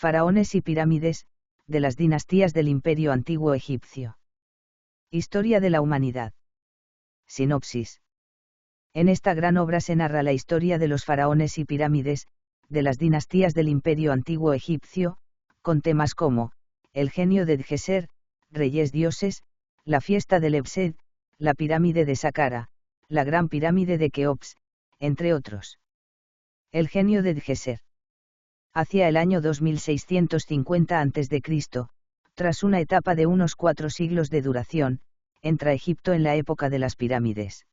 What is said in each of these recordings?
Faraones y pirámides, de las dinastías del Imperio Antiguo Egipcio. Historia de la humanidad. Sinopsis. En esta gran obra se narra la historia de los faraones y pirámides, de las dinastías del Imperio Antiguo Egipcio, con temas como, el genio de Djeser, reyes dioses, la fiesta de Lebsed, la pirámide de Saqqara, la gran pirámide de Keops, entre otros. El genio de Djeser. Hacia el año 2650 a.C., tras una etapa de unos 4 siglos de duración, entra Egipto en la época de las pirámides.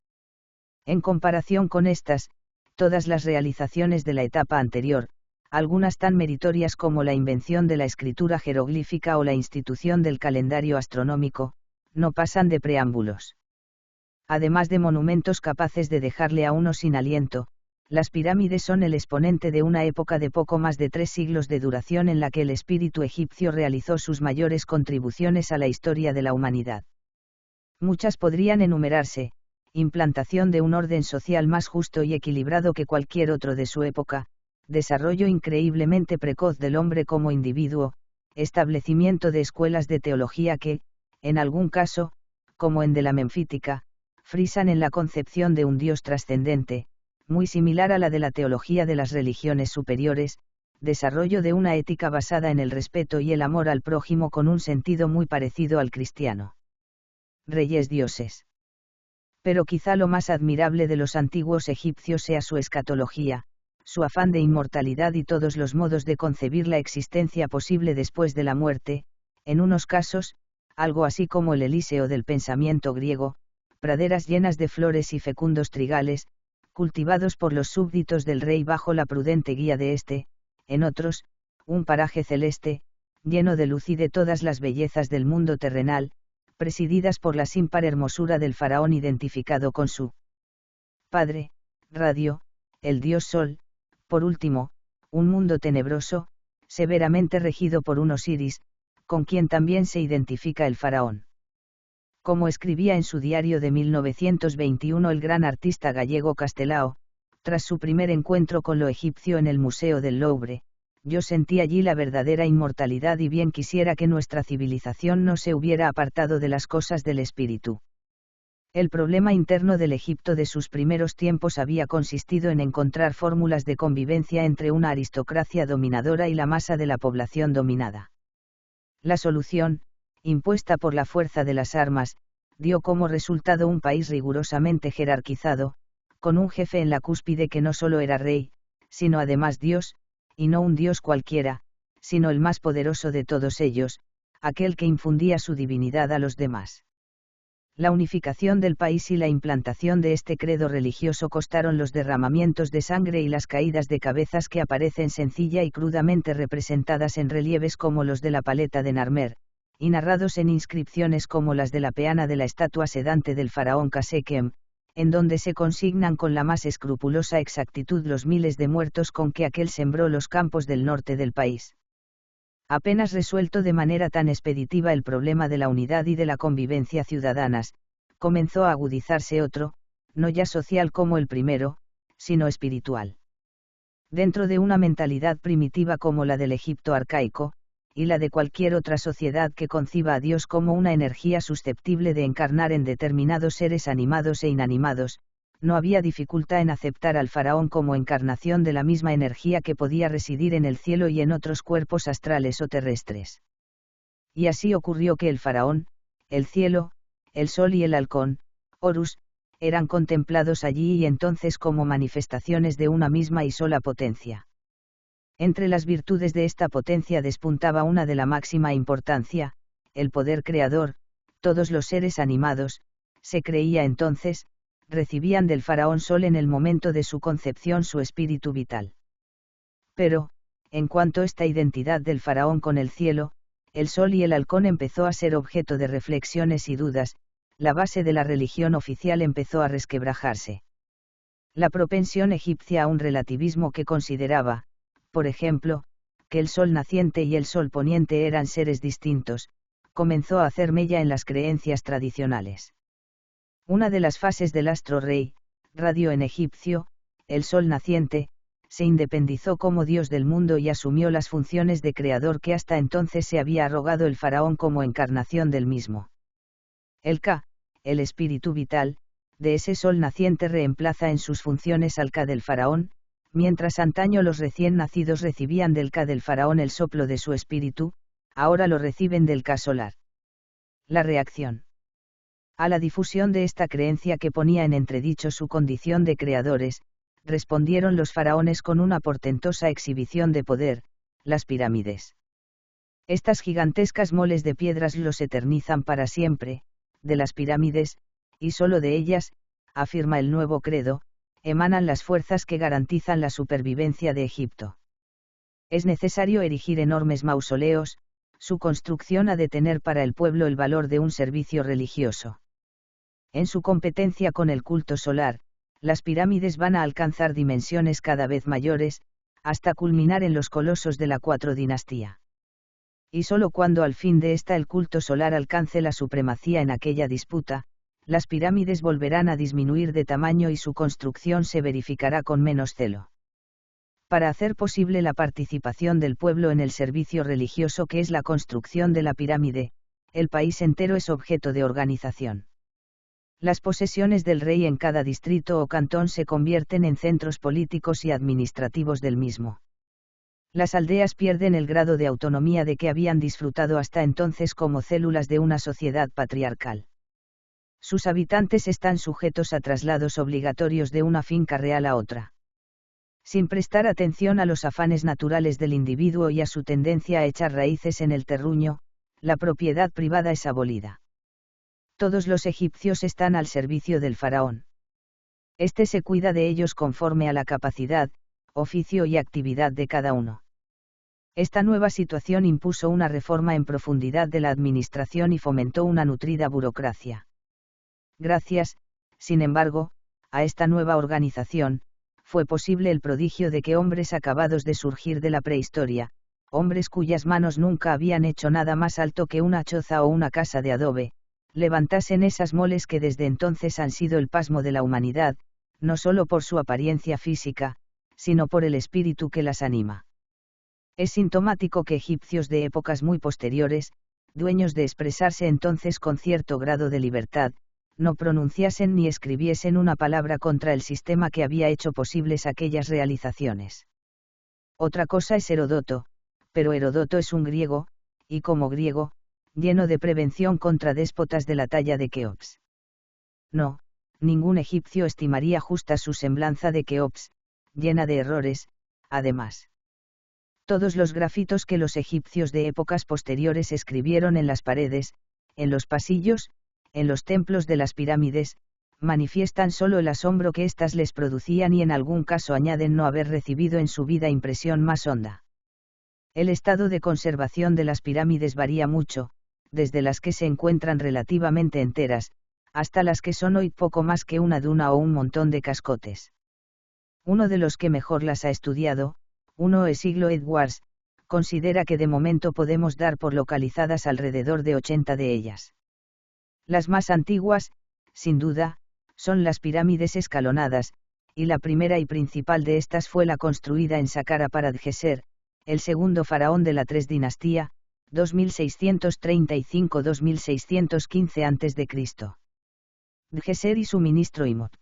En comparación con estas, todas las realizaciones de la etapa anterior, algunas tan meritorias como la invención de la escritura jeroglífica o la institución del calendario astronómico, no pasan de preámbulos. Además de monumentos capaces de dejarle a uno sin aliento, las pirámides son el exponente de una época de poco más de 3 siglos de duración en la que el espíritu egipcio realizó sus mayores contribuciones a la historia de la humanidad. Muchas podrían enumerarse: implantación de un orden social más justo y equilibrado que cualquier otro de su época, desarrollo increíblemente precoz del hombre como individuo, establecimiento de escuelas de teología que, en algún caso, como en de la Menfítica, frisan en la concepción de un Dios trascendente, muy similar a la de la teología de las religiones superiores, desarrollo de una ética basada en el respeto y el amor al prójimo con un sentido muy parecido al cristiano. Reyes dioses. Pero quizá lo más admirable de los antiguos egipcios sea su escatología, su afán de inmortalidad y todos los modos de concebir la existencia posible después de la muerte, en unos casos, algo así como el Elíseo del pensamiento griego, praderas llenas de flores y fecundos trigales, cultivados por los súbditos del rey bajo la prudente guía de éste; en otros, un paraje celeste, lleno de luz y de todas las bellezas del mundo terrenal, presididas por la sin par hermosura del faraón identificado con su padre, Radio, el dios Sol; por último, un mundo tenebroso, severamente regido por un Osiris, con quien también se identifica el faraón. Como escribía en su diario de 1921 el gran artista gallego Castelao, tras su primer encuentro con lo egipcio en el Museo del Louvre: yo sentí allí la verdadera inmortalidad y bien quisiera que nuestra civilización no se hubiera apartado de las cosas del espíritu. El problema interno del Egipto de sus primeros tiempos había consistido en encontrar fórmulas de convivencia entre una aristocracia dominadora y la masa de la población dominada. La solución, impuesta por la fuerza de las armas, dio como resultado un país rigurosamente jerarquizado, con un jefe en la cúspide que no solo era rey, sino además Dios, y no un Dios cualquiera, sino el más poderoso de todos ellos, aquel que infundía su divinidad a los demás. La unificación del país y la implantación de este credo religioso costaron los derramamientos de sangre y las caídas de cabezas que aparecen sencilla y crudamente representadas en relieves como los de la Paleta de Narmer, y narrados en inscripciones como las de la peana de la estatua sedante del faraón Kasekem, en donde se consignan con la más escrupulosa exactitud los miles de muertos con que aquel sembró los campos del norte del país. Apenas resuelto de manera tan expeditiva el problema de la unidad y de la convivencia ciudadanas, comenzó a agudizarse otro, no ya social como el primero, sino espiritual. Dentro de una mentalidad primitiva como la del Egipto arcaico, y la de cualquier otra sociedad que conciba a Dios como una energía susceptible de encarnar en determinados seres animados e inanimados, no había dificultad en aceptar al faraón como encarnación de la misma energía que podía residir en el cielo y en otros cuerpos astrales o terrestres. Y así ocurrió que el faraón, el cielo, el sol y el halcón, Horus, eran contemplados allí y entonces como manifestaciones de una misma y sola potencia. Entre las virtudes de esta potencia despuntaba una de la máxima importancia, el poder creador. Todos los seres animados, se creía entonces, recibían del faraón Sol en el momento de su concepción su espíritu vital. Pero, en cuanto esta identidad del faraón con el cielo, el sol y el halcón empezó a ser objeto de reflexiones y dudas, la base de la religión oficial empezó a resquebrajarse. La propensión egipcia a un relativismo que consideraba, por ejemplo, que el sol naciente y el sol poniente eran seres distintos, comenzó a hacer mella en las creencias tradicionales. Una de las fases del astro rey, Radio en egipcio, el sol naciente, se independizó como dios del mundo y asumió las funciones de creador que hasta entonces se había arrogado el faraón como encarnación del mismo. El Ka, el espíritu vital, de ese sol naciente reemplaza en sus funciones al Ka del faraón, mientras antaño los recién nacidos recibían del Ka del faraón el soplo de su espíritu, ahora lo reciben del Ka solar. La reacción a la difusión de esta creencia que ponía en entredicho su condición de creadores, respondieron los faraones con una portentosa exhibición de poder, las pirámides. Estas gigantescas moles de piedras los eternizan para siempre, de las pirámides, y solo de ellas, afirma el nuevo credo, emanan las fuerzas que garantizan la supervivencia de Egipto. Es necesario erigir enormes mausoleos, su construcción ha de tener para el pueblo el valor de un servicio religioso. En su competencia con el culto solar, las pirámides van a alcanzar dimensiones cada vez mayores, hasta culminar en los colosos de la 4 dinastía. Y solo cuando al fin de esta el culto solar alcance la supremacía en aquella disputa, las pirámides volverán a disminuir de tamaño y su construcción se verificará con menos celo. Para hacer posible la participación del pueblo en el servicio religioso que es la construcción de la pirámide, el país entero es objeto de organización. Las posesiones del rey en cada distrito o cantón se convierten en centros políticos y administrativos del mismo. Las aldeas pierden el grado de autonomía de que habían disfrutado hasta entonces como células de una sociedad patriarcal. Sus habitantes están sujetos a traslados obligatorios de una finca real a otra. Sin prestar atención a los afanes naturales del individuo y a su tendencia a echar raíces en el terruño, la propiedad privada es abolida. Todos los egipcios están al servicio del faraón. Este se cuida de ellos conforme a la capacidad, oficio y actividad de cada uno. Esta nueva situación impuso una reforma en profundidad de la administración y fomentó una nutrida burocracia. Gracias, sin embargo, a esta nueva organización, fue posible el prodigio de que hombres acabados de surgir de la prehistoria, hombres cuyas manos nunca habían hecho nada más alto que una choza o una casa de adobe, levantasen esas moles que desde entonces han sido el pasmo de la humanidad, no solo por su apariencia física, sino por el espíritu que las anima. Es sintomático que egipcios de épocas muy posteriores, dueños de expresarse entonces con cierto grado de libertad, no pronunciasen ni escribiesen una palabra contra el sistema que había hecho posibles aquellas realizaciones. Otra cosa es Heródoto, pero Heródoto es un griego, y como griego, lleno de prevención contra déspotas de la talla de Keops. No, ningún egipcio estimaría justa su semblanza de Keops, llena de errores, además. Todos los grafitos que los egipcios de épocas posteriores escribieron en las paredes, en los pasillos, en los templos de las pirámides, manifiestan solo el asombro que éstas les producían y en algún caso añaden no haber recibido en su vida impresión más honda. El estado de conservación de las pirámides varía mucho, desde las que se encuentran relativamente enteras, hasta las que son hoy poco más que una duna o un montón de cascotes. Uno de los que mejor las ha estudiado, Siglo Edwards, considera que de momento podemos dar por localizadas alrededor de 80 de ellas. Las más antiguas, sin duda, son las pirámides escalonadas, y la primera y principal de estas fue la construida en Saqqara para Djeser, el segundo faraón de la 3 dinastía, 2635-2615 a.C. Djeser y su ministro Imhotep.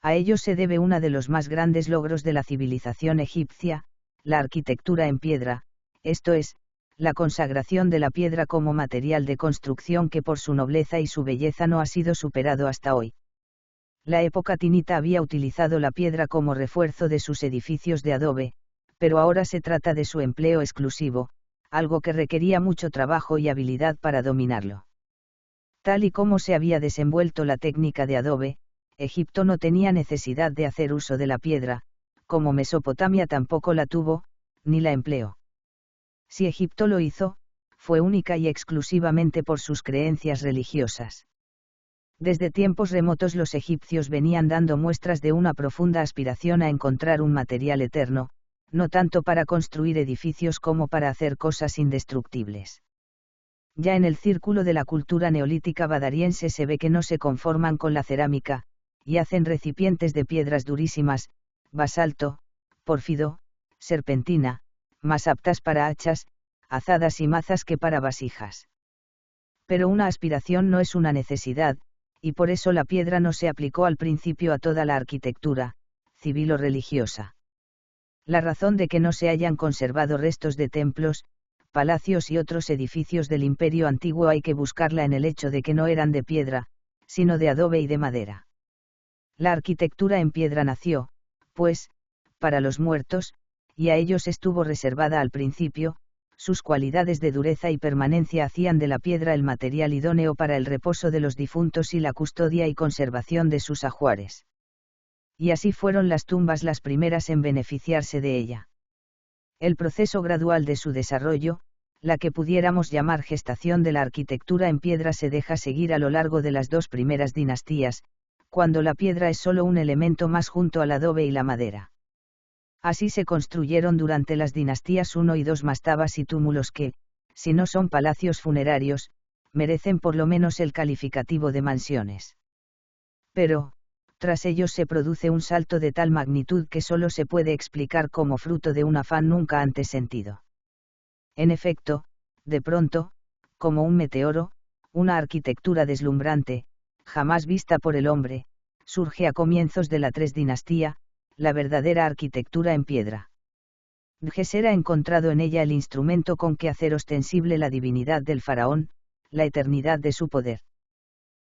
A ellos se debe uno de los más grandes logros de la civilización egipcia, la arquitectura en piedra, esto es, la consagración de la piedra como material de construcción que por su nobleza y su belleza no ha sido superado hasta hoy. La época tinita había utilizado la piedra como refuerzo de sus edificios de adobe, pero ahora se trata de su empleo exclusivo, algo que requería mucho trabajo y habilidad para dominarlo. Tal y como se había desenvuelto la técnica de adobe, Egipto no tenía necesidad de hacer uso de la piedra, como Mesopotamia tampoco la tuvo, ni la empleó. Si Egipto lo hizo, fue única y exclusivamente por sus creencias religiosas. Desde tiempos remotos los egipcios venían dando muestras de una profunda aspiración a encontrar un material eterno, no tanto para construir edificios como para hacer cosas indestructibles. Ya en el círculo de la cultura neolítica badariense se ve que no se conforman con la cerámica, y hacen recipientes de piedras durísimas, basalto, pórfido, serpentina, más aptas para hachas, azadas y mazas que para vasijas. Pero una aspiración no es una necesidad, y por eso la piedra no se aplicó al principio a toda la arquitectura, civil o religiosa. La razón de que no se hayan conservado restos de templos, palacios y otros edificios del Imperio Antiguo hay que buscarla en el hecho de que no eran de piedra, sino de adobe y de madera. La arquitectura en piedra nació, pues, para los muertos, y a ellos estuvo reservada al principio. Sus cualidades de dureza y permanencia hacían de la piedra el material idóneo para el reposo de los difuntos y la custodia y conservación de sus ajuares. Y así fueron las tumbas las primeras en beneficiarse de ella. El proceso gradual de su desarrollo, la que pudiéramos llamar gestación de la arquitectura en piedra, se deja seguir a lo largo de las dos primeras dinastías, cuando la piedra es solo un elemento más junto al adobe y la madera. Así se construyeron durante las dinastías 1 y 2 mastabas y túmulos que, si no son palacios funerarios, merecen por lo menos el calificativo de mansiones. Pero, tras ellos se produce un salto de tal magnitud que solo se puede explicar como fruto de un afán nunca antes sentido. En efecto, de pronto, como un meteoro, una arquitectura deslumbrante, jamás vista por el hombre, surge a comienzos de la 3 dinastía, la verdadera arquitectura en piedra. Djeser ha encontrado en ella el instrumento con que hacer ostensible la divinidad del faraón, la eternidad de su poder.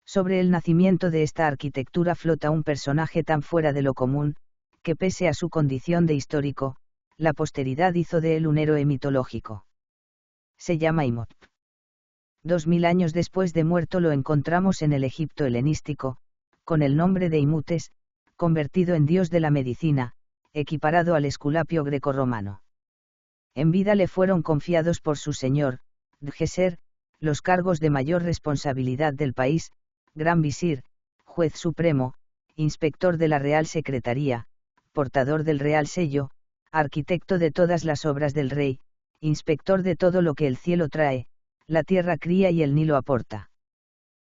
Sobre el nacimiento de esta arquitectura flota un personaje tan fuera de lo común, que pese a su condición de histórico, la posteridad hizo de él un héroe mitológico. Se llama Imhotep. 2000 años después de muerto lo encontramos en el Egipto helenístico, con el nombre de Imutes, convertido en dios de la medicina, equiparado al Esculapio grecorromano. En vida le fueron confiados por su señor, Djeser, los cargos de mayor responsabilidad del país: gran visir, juez supremo, inspector de la Real Secretaría, portador del Real Sello, arquitecto de todas las obras del rey, inspector de todo lo que el cielo trae, la tierra cría y el Nilo aporta.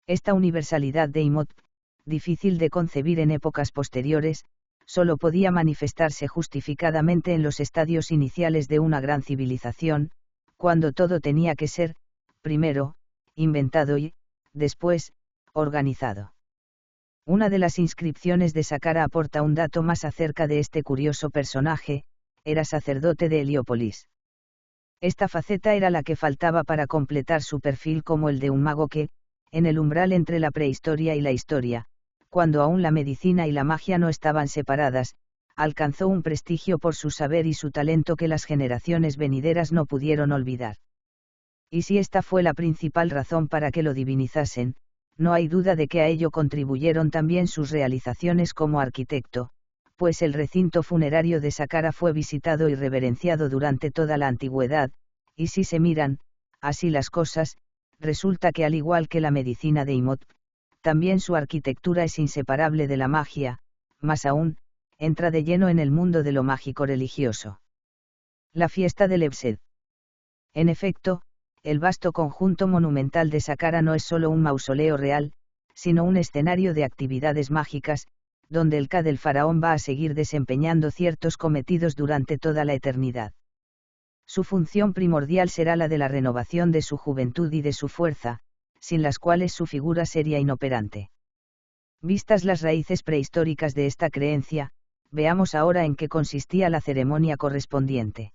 Esta universalidad de Imhotep, difícil de concebir en épocas posteriores, solo podía manifestarse justificadamente en los estadios iniciales de una gran civilización, cuando todo tenía que ser, primero, inventado y, después, organizado. Una de las inscripciones de Saqqara aporta un dato más acerca de este curioso personaje: era sacerdote de Heliópolis. Esta faceta era la que faltaba para completar su perfil como el de un mago que, en el umbral entre la prehistoria y la historia, cuando aún la medicina y la magia no estaban separadas, alcanzó un prestigio por su saber y su talento que las generaciones venideras no pudieron olvidar. Y si esta fue la principal razón para que lo divinizasen, no hay duda de que a ello contribuyeron también sus realizaciones como arquitecto, pues el recinto funerario de Saqqara fue visitado y reverenciado durante toda la antigüedad, y si se miran, así las cosas, resulta que al igual que la medicina de Imhotep, también su arquitectura es inseparable de la magia, más aún, entra de lleno en el mundo de lo mágico religioso. La fiesta del Ebsed. En efecto, el vasto conjunto monumental de Saqqara no es solo un mausoleo real, sino un escenario de actividades mágicas, donde el Ka del faraón va a seguir desempeñando ciertos cometidos durante toda la eternidad. Su función primordial será la de la renovación de su juventud y de su fuerza, sin las cuales su figura sería inoperante. Vistas las raíces prehistóricas de esta creencia, veamos ahora en qué consistía la ceremonia correspondiente.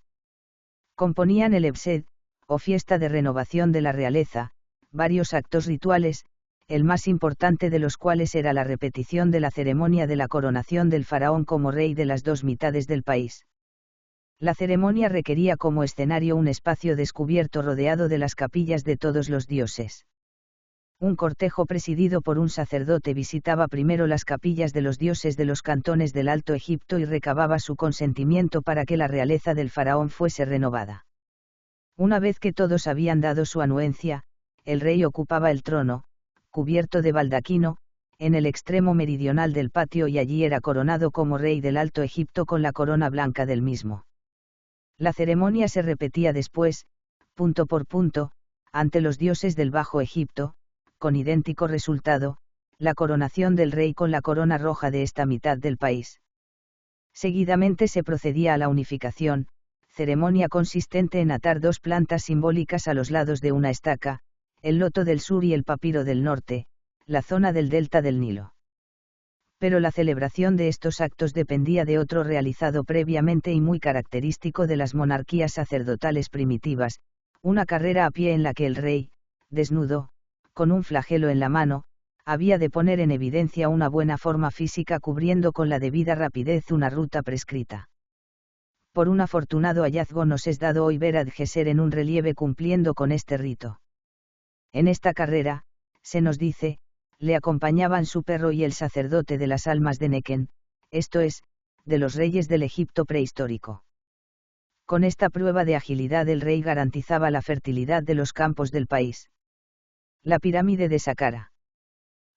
Componían el Ebsed, o fiesta de renovación de la realeza, varios actos rituales, el más importante de los cuales era la repetición de la ceremonia de la coronación del faraón como rey de las dos mitades del país. La ceremonia requería como escenario un espacio descubierto rodeado de las capillas de todos los dioses. Un cortejo presidido por un sacerdote visitaba primero las capillas de los dioses de los cantones del Alto Egipto y recababa su consentimiento para que la realeza del faraón fuese renovada. Una vez que todos habían dado su anuencia, el rey ocupaba el trono, cubierto de baldaquino, en el extremo meridional del patio y allí era coronado como rey del Alto Egipto con la corona blanca del mismo. La ceremonia se repetía después, punto por punto, ante los dioses del Bajo Egipto, con idéntico resultado, la coronación del rey con la corona roja de esta mitad del país. Seguidamente se procedía a la unificación, ceremonia consistente en atar dos plantas simbólicas a los lados de una estaca, el loto del sur y el papiro del norte, la zona del delta del Nilo. Pero la celebración de estos actos dependía de otro realizado previamente y muy característico de las monarquías sacerdotales primitivas, una carrera a pie en la que el rey, desnudo, con un flagelo en la mano, había de poner en evidencia una buena forma física cubriendo con la debida rapidez una ruta prescrita. Por un afortunado hallazgo nos es dado hoy ver a Djeser en un relieve cumpliendo con este rito. En esta carrera, se nos dice, le acompañaban su perro y el sacerdote de las almas de Nequen, esto es, de los reyes del Egipto prehistórico. Con esta prueba de agilidad el rey garantizaba la fertilidad de los campos del país. La pirámide de Saqqara.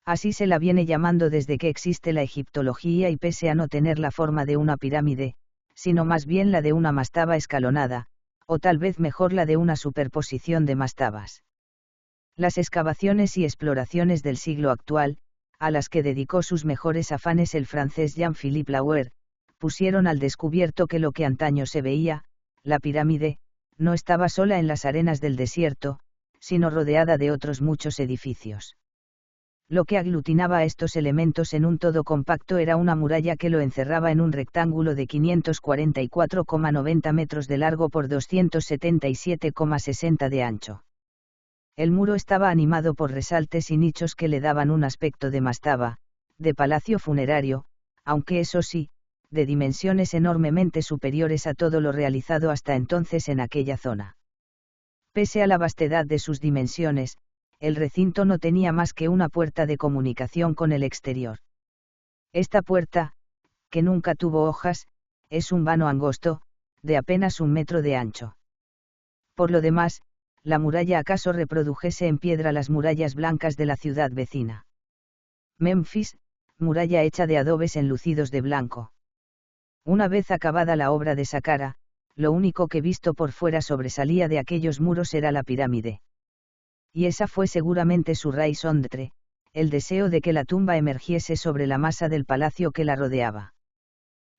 Así se la viene llamando desde que existe la egiptología y pese a no tener la forma de una pirámide, sino más bien la de una mastaba escalonada, o tal vez mejor la de una superposición de mastabas. Las excavaciones y exploraciones del siglo actual, a las que dedicó sus mejores afanes el francés Jean-Philippe Lauer, pusieron al descubierto que lo que antaño se veía, la pirámide, no estaba sola en las arenas del desierto, sino rodeada de otros muchos edificios. Lo que aglutinaba a estos elementos en un todo compacto era una muralla que lo encerraba en un rectángulo de 544,90 metros de largo por 277,60 de ancho. El muro estaba animado por resaltes y nichos que le daban un aspecto de mastaba, de palacio funerario, aunque eso sí, de dimensiones enormemente superiores a todo lo realizado hasta entonces en aquella zona. Pese a la vastedad de sus dimensiones, el recinto no tenía más que una puerta de comunicación con el exterior. Esta puerta, que nunca tuvo hojas, es un vano angosto, de apenas 1 metro de ancho. Por lo demás, la muralla acaso reprodujese en piedra las murallas blancas de la ciudad vecina. Memphis, muralla hecha de adobes enlucidos de blanco. Una vez acabada la obra de Saqqara, lo único que visto por fuera sobresalía de aquellos muros era la pirámide. Y esa fue seguramente su raison d'être, el deseo de que la tumba emergiese sobre la masa del palacio que la rodeaba.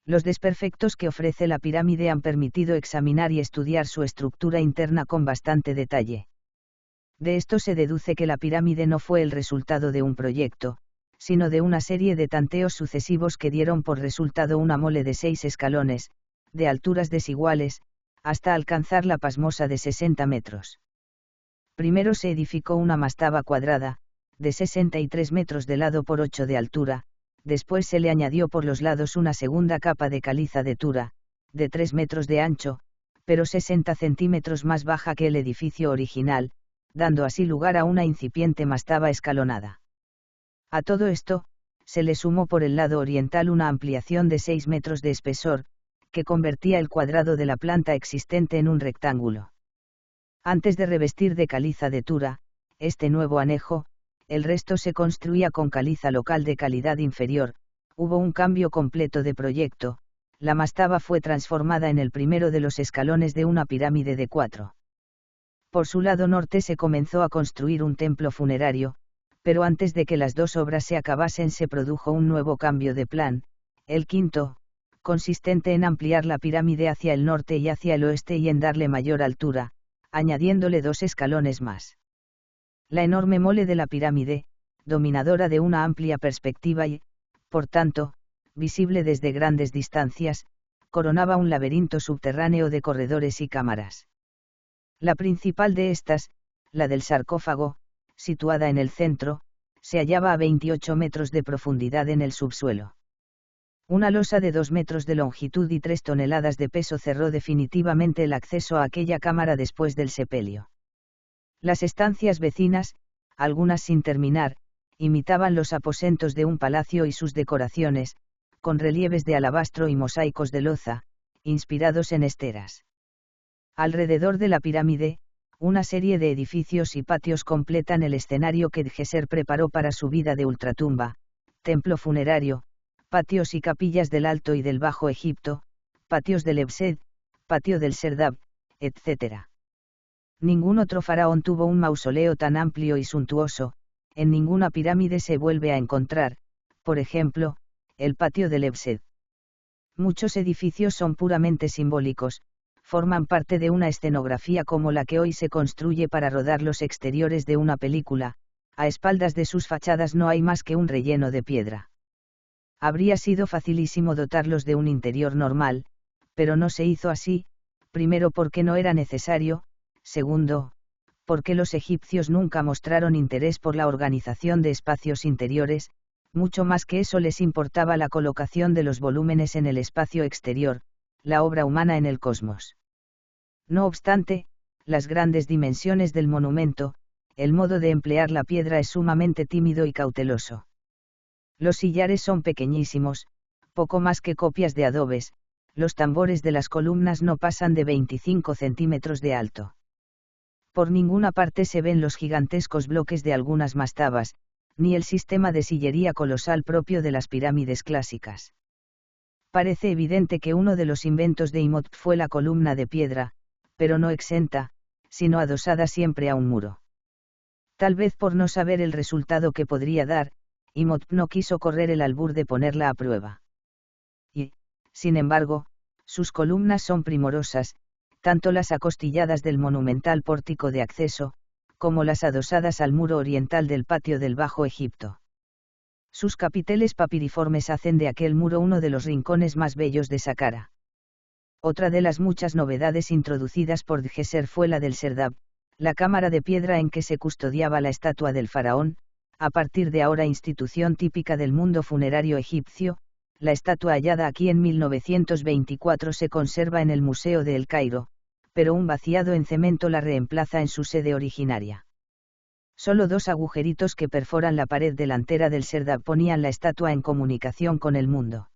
Los desperfectos que ofrece la pirámide han permitido examinar y estudiar su estructura interna con bastante detalle. De esto se deduce que la pirámide no fue el resultado de un proyecto, sino de una serie de tanteos sucesivos que dieron por resultado una mole de 6 escalones, de alturas desiguales, hasta alcanzar la pasmosa de 60 metros. Primero se edificó una mastaba cuadrada, de 63 metros de lado por 8 de altura, después se le añadió por los lados una segunda capa de caliza de tura, de 3 metros de ancho, pero 60 centímetros más baja que el edificio original, dando así lugar a una incipiente mastaba escalonada. A todo esto, se le sumó por el lado oriental una ampliación de 6 metros de espesor, que convertía el cuadrado de la planta existente en un rectángulo. Antes de revestir de caliza de tura, este nuevo anejo, el resto se construía con caliza local de calidad inferior, hubo un cambio completo de proyecto, la mastaba fue transformada en el primero de los escalones de una pirámide de 4. Por su lado norte se comenzó a construir un templo funerario, pero antes de que las dos obras se acabasen se produjo un nuevo cambio de plan, el quinto, consistente en ampliar la pirámide hacia el norte y hacia el oeste y en darle mayor altura, añadiéndole 2 escalones más. La enorme mole de la pirámide, dominadora de una amplia perspectiva y, por tanto, visible desde grandes distancias, coronaba un laberinto subterráneo de corredores y cámaras. La principal de estas, la del sarcófago, situada en el centro, se hallaba a 28 metros de profundidad en el subsuelo. Una losa de 2 metros de longitud y 3 toneladas de peso cerró definitivamente el acceso a aquella cámara después del sepelio. Las estancias vecinas, algunas sin terminar, imitaban los aposentos de un palacio y sus decoraciones, con relieves de alabastro y mosaicos de loza, inspirados en esteras. Alrededor de la pirámide, una serie de edificios y patios completan el escenario que Djeser preparó para su vida de ultratumba, templo funerario, patios y capillas del Alto y del Bajo Egipto, patios del Ebsed, patio del Serdab, etc. Ningún otro faraón tuvo un mausoleo tan amplio y suntuoso, en ninguna pirámide se vuelve a encontrar, por ejemplo, el patio del Ebsed. Muchos edificios son puramente simbólicos, forman parte de una escenografía como la que hoy se construye para rodar los exteriores de una película, a espaldas de sus fachadas no hay más que un relleno de piedra. Habría sido facilísimo dotarlos de un interior normal, pero no se hizo así, primero porque no era necesario, segundo, porque los egipcios nunca mostraron interés por la organización de espacios interiores, mucho más que eso les importaba la colocación de los volúmenes en el espacio exterior, la obra humana en el cosmos. No obstante, las grandes dimensiones del monumento, el modo de emplear la piedra es sumamente tímido y cauteloso. Los sillares son pequeñísimos, poco más que copias de adobes, los tambores de las columnas no pasan de 25 centímetros de alto. Por ninguna parte se ven los gigantescos bloques de algunas mastabas, ni el sistema de sillería colosal propio de las pirámides clásicas. Parece evidente que uno de los inventos de Imhotep fue la columna de piedra, pero no exenta, sino adosada siempre a un muro. Tal vez por no saber el resultado que podría dar, Imhotep no quiso correr el albur de ponerla a prueba. Y, sin embargo, sus columnas son primorosas, tanto las acostilladas del monumental pórtico de acceso, como las adosadas al muro oriental del patio del Bajo Egipto. Sus capiteles papiriformes hacen de aquel muro uno de los rincones más bellos de Saqqara. Otra de las muchas novedades introducidas por Djeser fue la del Serdab, la cámara de piedra en que se custodiaba la estatua del faraón, a partir de ahora institución típica del mundo funerario egipcio. La estatua hallada aquí en 1924 se conserva en el Museo de El Cairo, pero un vaciado en cemento la reemplaza en su sede originaria. Solo dos agujeritos que perforan la pared delantera del Serdab ponían la estatua en comunicación con el mundo.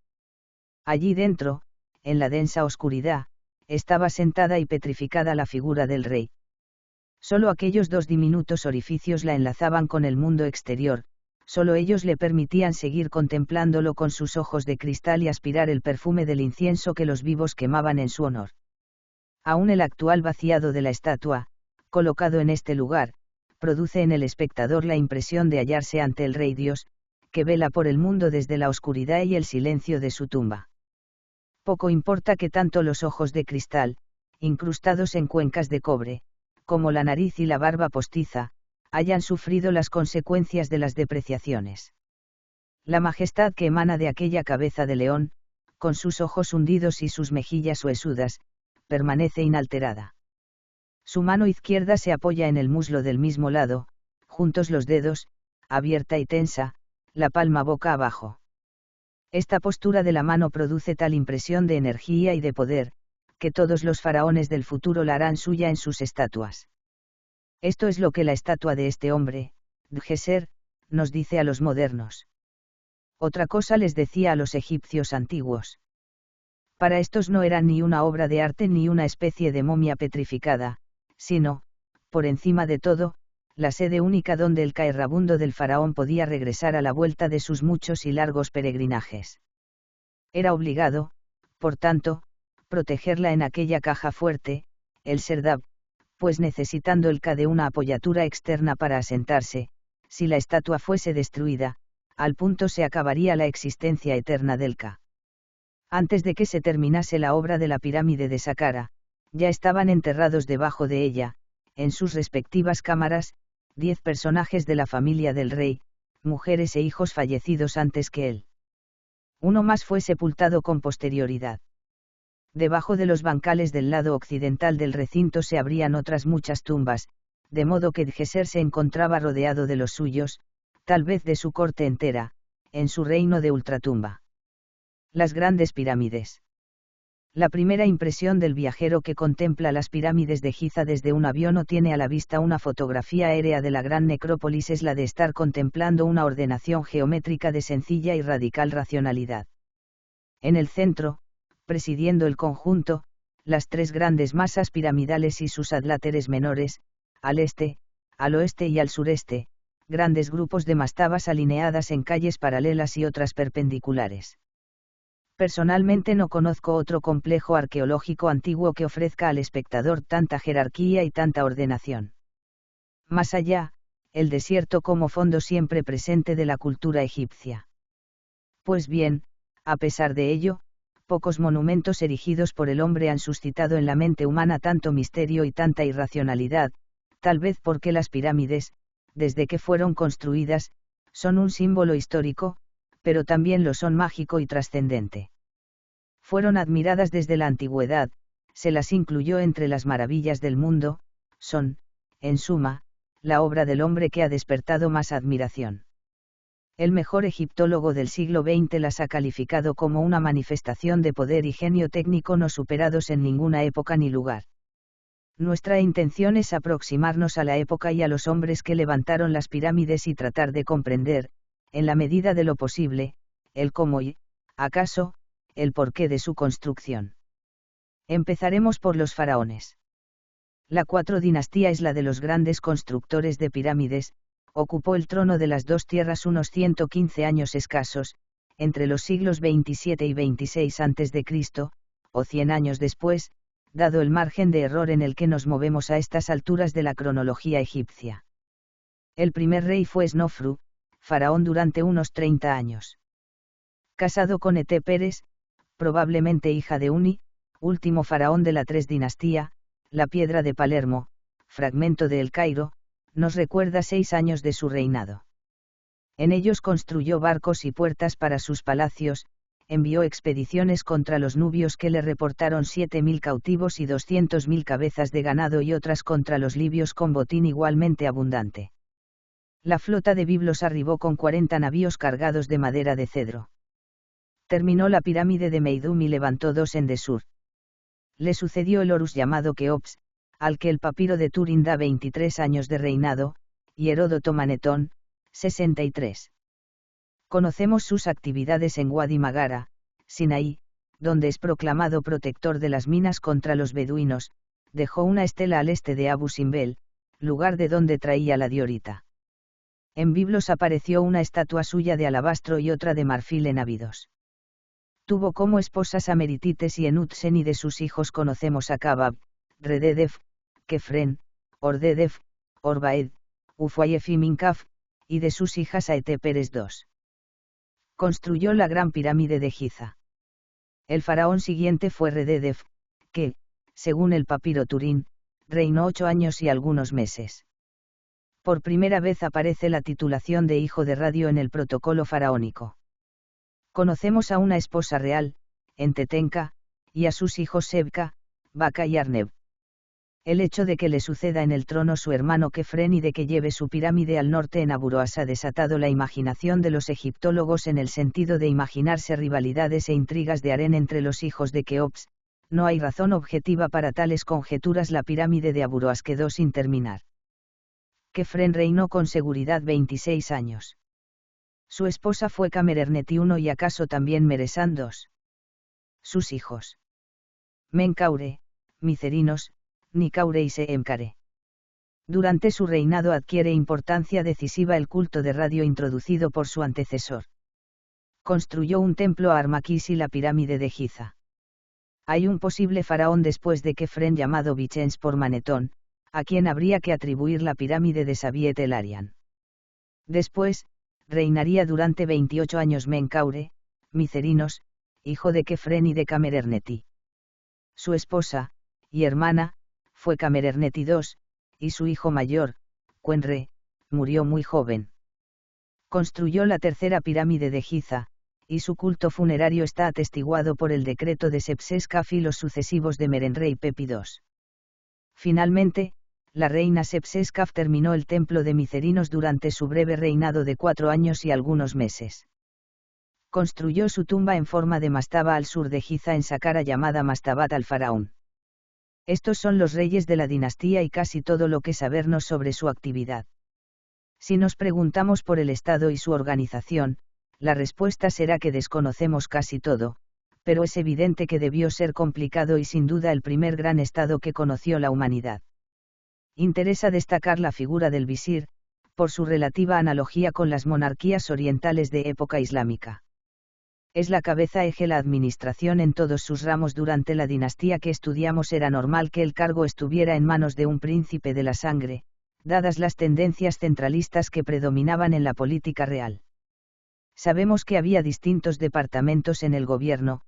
Allí dentro, en la densa oscuridad, estaba sentada y petrificada la figura del rey. Solo aquellos dos diminutos orificios la enlazaban con el mundo exterior, solo ellos le permitían seguir contemplándolo con sus ojos de cristal y aspirar el perfume del incienso que los vivos quemaban en su honor. Aún el actual vaciado de la estatua, colocado en este lugar, produce en el espectador la impresión de hallarse ante el Rey Dios, que vela por el mundo desde la oscuridad y el silencio de su tumba. Poco importa que tanto los ojos de cristal, incrustados en cuencas de cobre, como la nariz y la barba postiza, hayan sufrido las consecuencias de las depreciaciones. La majestad que emana de aquella cabeza de león, con sus ojos hundidos y sus mejillas huesudas, permanece inalterada. Su mano izquierda se apoya en el muslo del mismo lado, juntos los dedos, abierta y tensa, la palma boca abajo. Esta postura de la mano produce tal impresión de energía y de poder, que todos los faraones del futuro la harán suya en sus estatuas. Esto es lo que la estatua de este hombre, Djeser, nos dice a los modernos. Otra cosa les decía a los egipcios antiguos. Para estos no era ni una obra de arte ni una especie de momia petrificada, sino, por encima de todo, la sede única donde el caerrabundo del faraón podía regresar a la vuelta de sus muchos y largos peregrinajes. Era obligado, por tanto, protegerla en aquella caja fuerte, el Serdab, pues necesitando el Ka de una apoyatura externa para asentarse, si la estatua fuese destruida, al punto se acabaría la existencia eterna del Ka. Antes de que se terminase la obra de la pirámide de Saqqara, ya estaban enterrados debajo de ella, en sus respectivas cámaras, 10 personajes de la familia del rey, mujeres e hijos fallecidos antes que él. Uno más fue sepultado con posterioridad. Debajo de los bancales del lado occidental del recinto se abrían otras muchas tumbas, de modo que Djeser se encontraba rodeado de los suyos, tal vez de su corte entera, en su reino de ultratumba. Las grandes pirámides. La primera impresión del viajero que contempla las pirámides de Giza desde un avión o tiene a la vista una fotografía aérea de la gran necrópolis es la de estar contemplando una ordenación geométrica de sencilla y radical racionalidad. En el centro, presidiendo el conjunto, las tres grandes masas piramidales y sus adláteres menores, al este, al oeste y al sureste, grandes grupos de mastabas alineadas en calles paralelas y otras perpendiculares. Personalmente no conozco otro complejo arqueológico antiguo que ofrezca al espectador tanta jerarquía y tanta ordenación. Más allá, el desierto como fondo siempre presente de la cultura egipcia. Pues bien, a pesar de ello, pocos monumentos erigidos por el hombre han suscitado en la mente humana tanto misterio y tanta irracionalidad, tal vez porque las pirámides, desde que fueron construidas, son un símbolo histórico, pero también lo son mágico y trascendente. Fueron admiradas desde la antigüedad, se las incluyó entre las maravillas del mundo, son, en suma, la obra del hombre que ha despertado más admiración. El mejor egiptólogo del siglo XX las ha calificado como una manifestación de poder y genio técnico no superados en ninguna época ni lugar. Nuestra intención es aproximarnos a la época y a los hombres que levantaron las pirámides y tratar de comprender, en la medida de lo posible, el cómo y, acaso, el porqué de su construcción. Empezaremos por los faraones. La 4 dinastía es la de los grandes constructores de pirámides, ocupó el trono de las dos tierras unos 115 años escasos, entre los siglos 27 y 26 a.C., o 100 años después, dado el margen de error en el que nos movemos a estas alturas de la cronología egipcia. El primer rey fue Snofru, faraón durante unos 30 años. Casado con Eteperes, probablemente hija de Uni, último faraón de la 3 dinastía, la piedra de Palermo, fragmento de El Cairo, nos recuerda 6 años de su reinado. En ellos construyó barcos y puertas para sus palacios, envió expediciones contra los nubios que le reportaron 7.000 cautivos y 200.000 cabezas de ganado y otras contra los libios con botín igualmente abundante. La flota de biblos arribó con 40 navíos cargados de madera de cedro. Terminó la pirámide de Meidum y levantó 2 en Desur. Le sucedió el Horus llamado Keops, al que el papiro de Turín da 23 años de reinado, y Heródoto Manetón, 63. Conocemos sus actividades en Wadi Magara, Sinaí, donde es proclamado protector de las minas contra los beduinos, dejó una estela al este de Abu Simbel, lugar de donde traía la diorita. En Biblos apareció una estatua suya de alabastro y otra de marfil en Abidos. Tuvo como esposas a Meritites y Enutsen y de sus hijos conocemos a Kabab, Rededef, Kefren, Ordedef, Orbaed, Ufuayef y Minkaf, y de sus hijas a Eteperes II. Construyó la gran pirámide de Giza. El faraón siguiente fue Rededef, que, según el papiro Turín, reinó 8 años y algunos meses. Por primera vez aparece la titulación de hijo de radio en el protocolo faraónico. Conocemos a una esposa real, Entetenka, y a sus hijos Sebka, Baka y Arneb. El hecho de que le suceda en el trono su hermano Kefren y de que lleve su pirámide al norte en Aburoas ha desatado la imaginación de los egiptólogos en el sentido de imaginarse rivalidades e intrigas de harén entre los hijos de Keops. No hay razón objetiva para tales conjeturas. La pirámide de Aburoas quedó sin terminar. Kefren reinó con seguridad 26 años. Su esposa fue Camererneti I y acaso también Meresan II. Sus hijos. Menkaure, Micerinos, Nicaure y Seemkare. Durante su reinado adquiere importancia decisiva el culto de radio introducido por su antecesor. Construyó un templo a Armaquis y la pirámide de Giza. Hay un posible faraón después de Kefren llamado Vichens por Manetón, a quien habría que atribuir la pirámide de Sabiet el Arian. Después, reinaría durante 28 años Menkaure, Micerinos, hijo de Kefren y de Camererneti. Su esposa, y hermana, fue Camererneti II, y su hijo mayor, Quenre, murió muy joven. Construyó la tercera pirámide de Giza, y su culto funerario está atestiguado por el decreto de Sepseskaf y los sucesivos de Merenrey Pepi II. Finalmente, la reina Sepseskaf terminó el templo de Micerinos durante su breve reinado de 4 años y algunos meses. Construyó su tumba en forma de mastaba al sur de Giza en Saqqara llamada Mastabat al-Faraón. Estos son los reyes de la dinastía y casi todo lo que sabernos sobre su actividad. Si nos preguntamos por el Estado y su organización, la respuesta será que desconocemos casi todo, pero es evidente que debió ser complicado y sin duda el primer gran Estado que conoció la humanidad. Interesa destacar la figura del visir, por su relativa analogía con las monarquías orientales de época islámica. Es la cabeza eje la administración en todos sus ramos. Durante la dinastía que estudiamos era normal que el cargo estuviera en manos de un príncipe de la sangre, dadas las tendencias centralistas que predominaban en la política real. Sabemos que había distintos departamentos en el gobierno,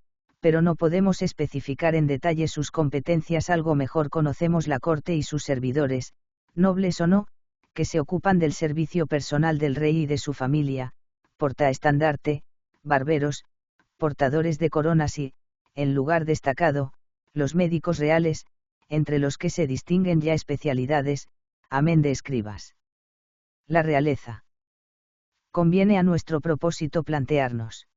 pero no podemos especificar en detalle sus competencias. Algo mejor conocemos la corte y sus servidores, nobles o no, que se ocupan del servicio personal del rey y de su familia, portaestandarte, barberos, portadores de coronas y, en lugar destacado, los médicos reales, entre los que se distinguen ya especialidades, amén de escribas. La realeza. Conviene a nuestro propósito plantearnos,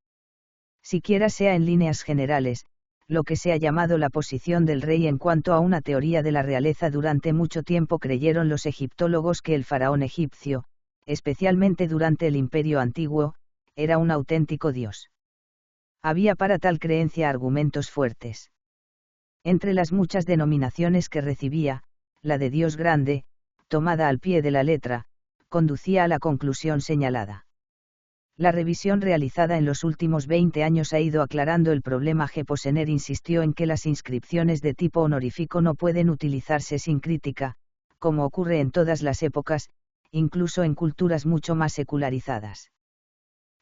siquiera sea en líneas generales, lo que se ha llamado la posición del rey en cuanto a una teoría de la realeza. Durante mucho tiempo creyeron los egiptólogos que el faraón egipcio, especialmente durante el Imperio Antiguo, era un auténtico dios. Había para tal creencia argumentos fuertes. Entre las muchas denominaciones que recibía, la de Dios grande, tomada al pie de la letra, conducía a la conclusión señalada. La revisión realizada en los últimos 20 años ha ido aclarando el problema. Geposener insistió en que las inscripciones de tipo honorífico no pueden utilizarse sin crítica, como ocurre en todas las épocas, incluso en culturas mucho más secularizadas.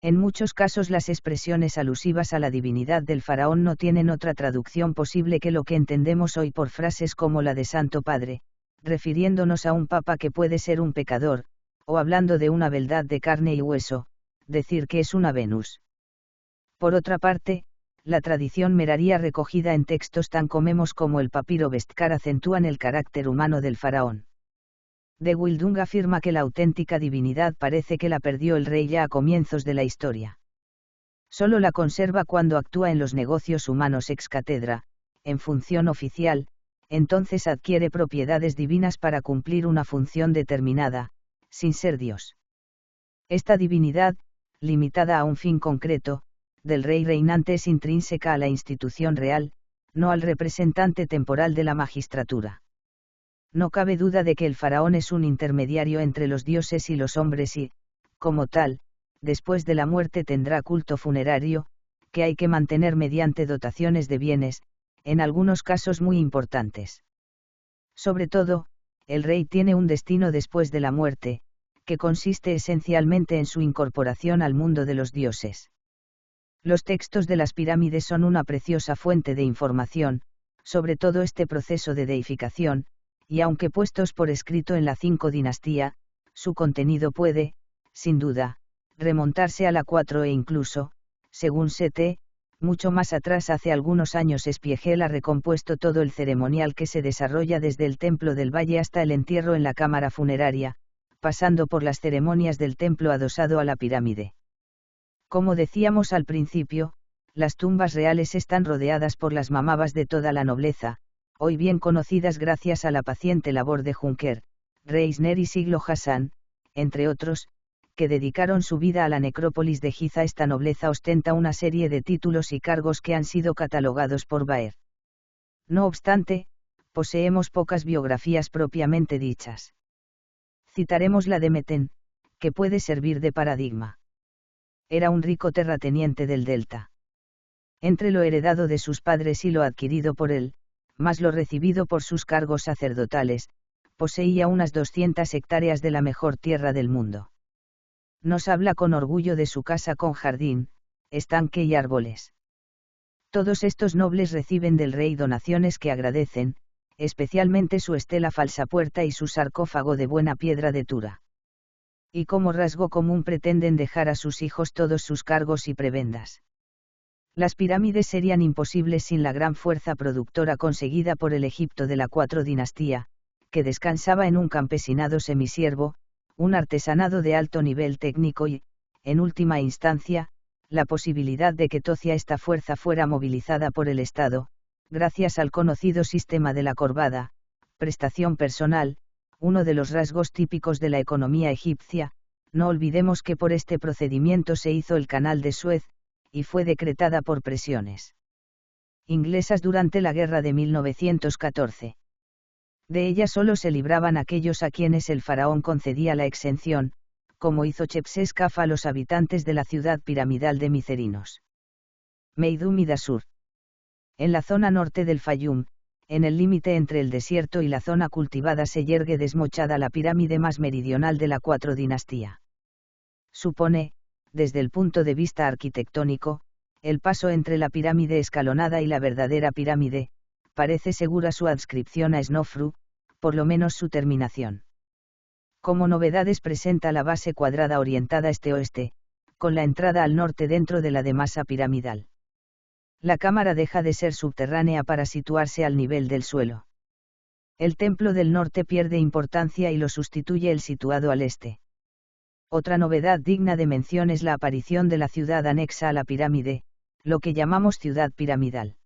En muchos casos las expresiones alusivas a la divinidad del faraón no tienen otra traducción posible que lo que entendemos hoy por frases como la de Santo Padre, refiriéndonos a un papa que puede ser un pecador, o hablando de una beldad de carne y hueso, decir que es una Venus. Por otra parte, la tradición meraria recogida en textos tan comemos como el papiro Bestkar acentúan el carácter humano del faraón. De Wildung afirma que la auténtica divinidad parece que la perdió el rey ya a comienzos de la historia. Solo la conserva cuando actúa en los negocios humanos ex cátedra, en función oficial, entonces adquiere propiedades divinas para cumplir una función determinada, sin ser Dios. Esta divinidad, limitada a un fin concreto, del rey reinante es intrínseca a la institución real, no al representante temporal de la magistratura. No cabe duda de que el faraón es un intermediario entre los dioses y los hombres y, como tal, después de la muerte tendrá culto funerario, que hay que mantener mediante dotaciones de bienes, en algunos casos muy importantes. Sobre todo, el rey tiene un destino después de la muerte, que consiste esencialmente en su incorporación al mundo de los dioses. Los textos de las pirámides son una preciosa fuente de información, sobre todo este proceso de deificación, y aunque puestos por escrito en la 5 dinastía, su contenido puede, sin duda, remontarse a la 4 e incluso, según Sete, mucho más atrás. Hace algunos años Espiegel ha recompuesto todo el ceremonial que se desarrolla desde el Templo del Valle hasta el entierro en la cámara funeraria, pasando por las ceremonias del templo adosado a la pirámide. Como decíamos al principio, las tumbas reales están rodeadas por las mamabas de toda la nobleza, hoy bien conocidas gracias a la paciente labor de Junker, Reisner y Siglo Hassan, entre otros, que dedicaron su vida a la necrópolis de Giza. Esta nobleza ostenta una serie de títulos y cargos que han sido catalogados por Baer. No obstante, poseemos pocas biografías propiamente dichas. Citaremos la de Meten, que puede servir de paradigma. Era un rico terrateniente del Delta. Entre lo heredado de sus padres y lo adquirido por él, más lo recibido por sus cargos sacerdotales, poseía unas 200 hectáreas de la mejor tierra del mundo. Nos habla con orgullo de su casa con jardín, estanque y árboles. Todos estos nobles reciben del rey donaciones que agradecen, especialmente su estela falsapuerta y su sarcófago de buena piedra de Tura. Y como rasgo común pretenden dejar a sus hijos todos sus cargos y prebendas. Las pirámides serían imposibles sin la gran fuerza productora conseguida por el Egipto de la 4 dinastía, que descansaba en un campesinado semisiervo, un artesanado de alto nivel técnico y, en última instancia, la posibilidad de que toda esta fuerza fuera movilizada por el Estado, gracias al conocido sistema de la corbada, prestación personal, uno de los rasgos típicos de la economía egipcia. No olvidemos que por este procedimiento se hizo el Canal de Suez, y fue decretada por presiones inglesas durante la guerra de 1914. De ella solo se libraban aquellos a quienes el faraón concedía la exención, como hizo Chepseskaf a los habitantes de la ciudad piramidal de Micerinos. Meidum y Dasur. En la zona norte del Fayum, en el límite entre el desierto y la zona cultivada, se yergue desmochada la pirámide más meridional de la 4 dinastía. Supone, desde el punto de vista arquitectónico, el paso entre la pirámide escalonada y la verdadera pirámide, parece segura su adscripción a Snofru, por lo menos su terminación. Como novedades presenta la base cuadrada orientada este-oeste, con la entrada al norte dentro de la de masa piramidal. La cámara deja de ser subterránea para situarse al nivel del suelo. El templo del norte pierde importancia y lo sustituye el situado al este. Otra novedad digna de mención es la aparición de la ciudad anexa a la pirámide, lo que llamamos ciudad piramidal.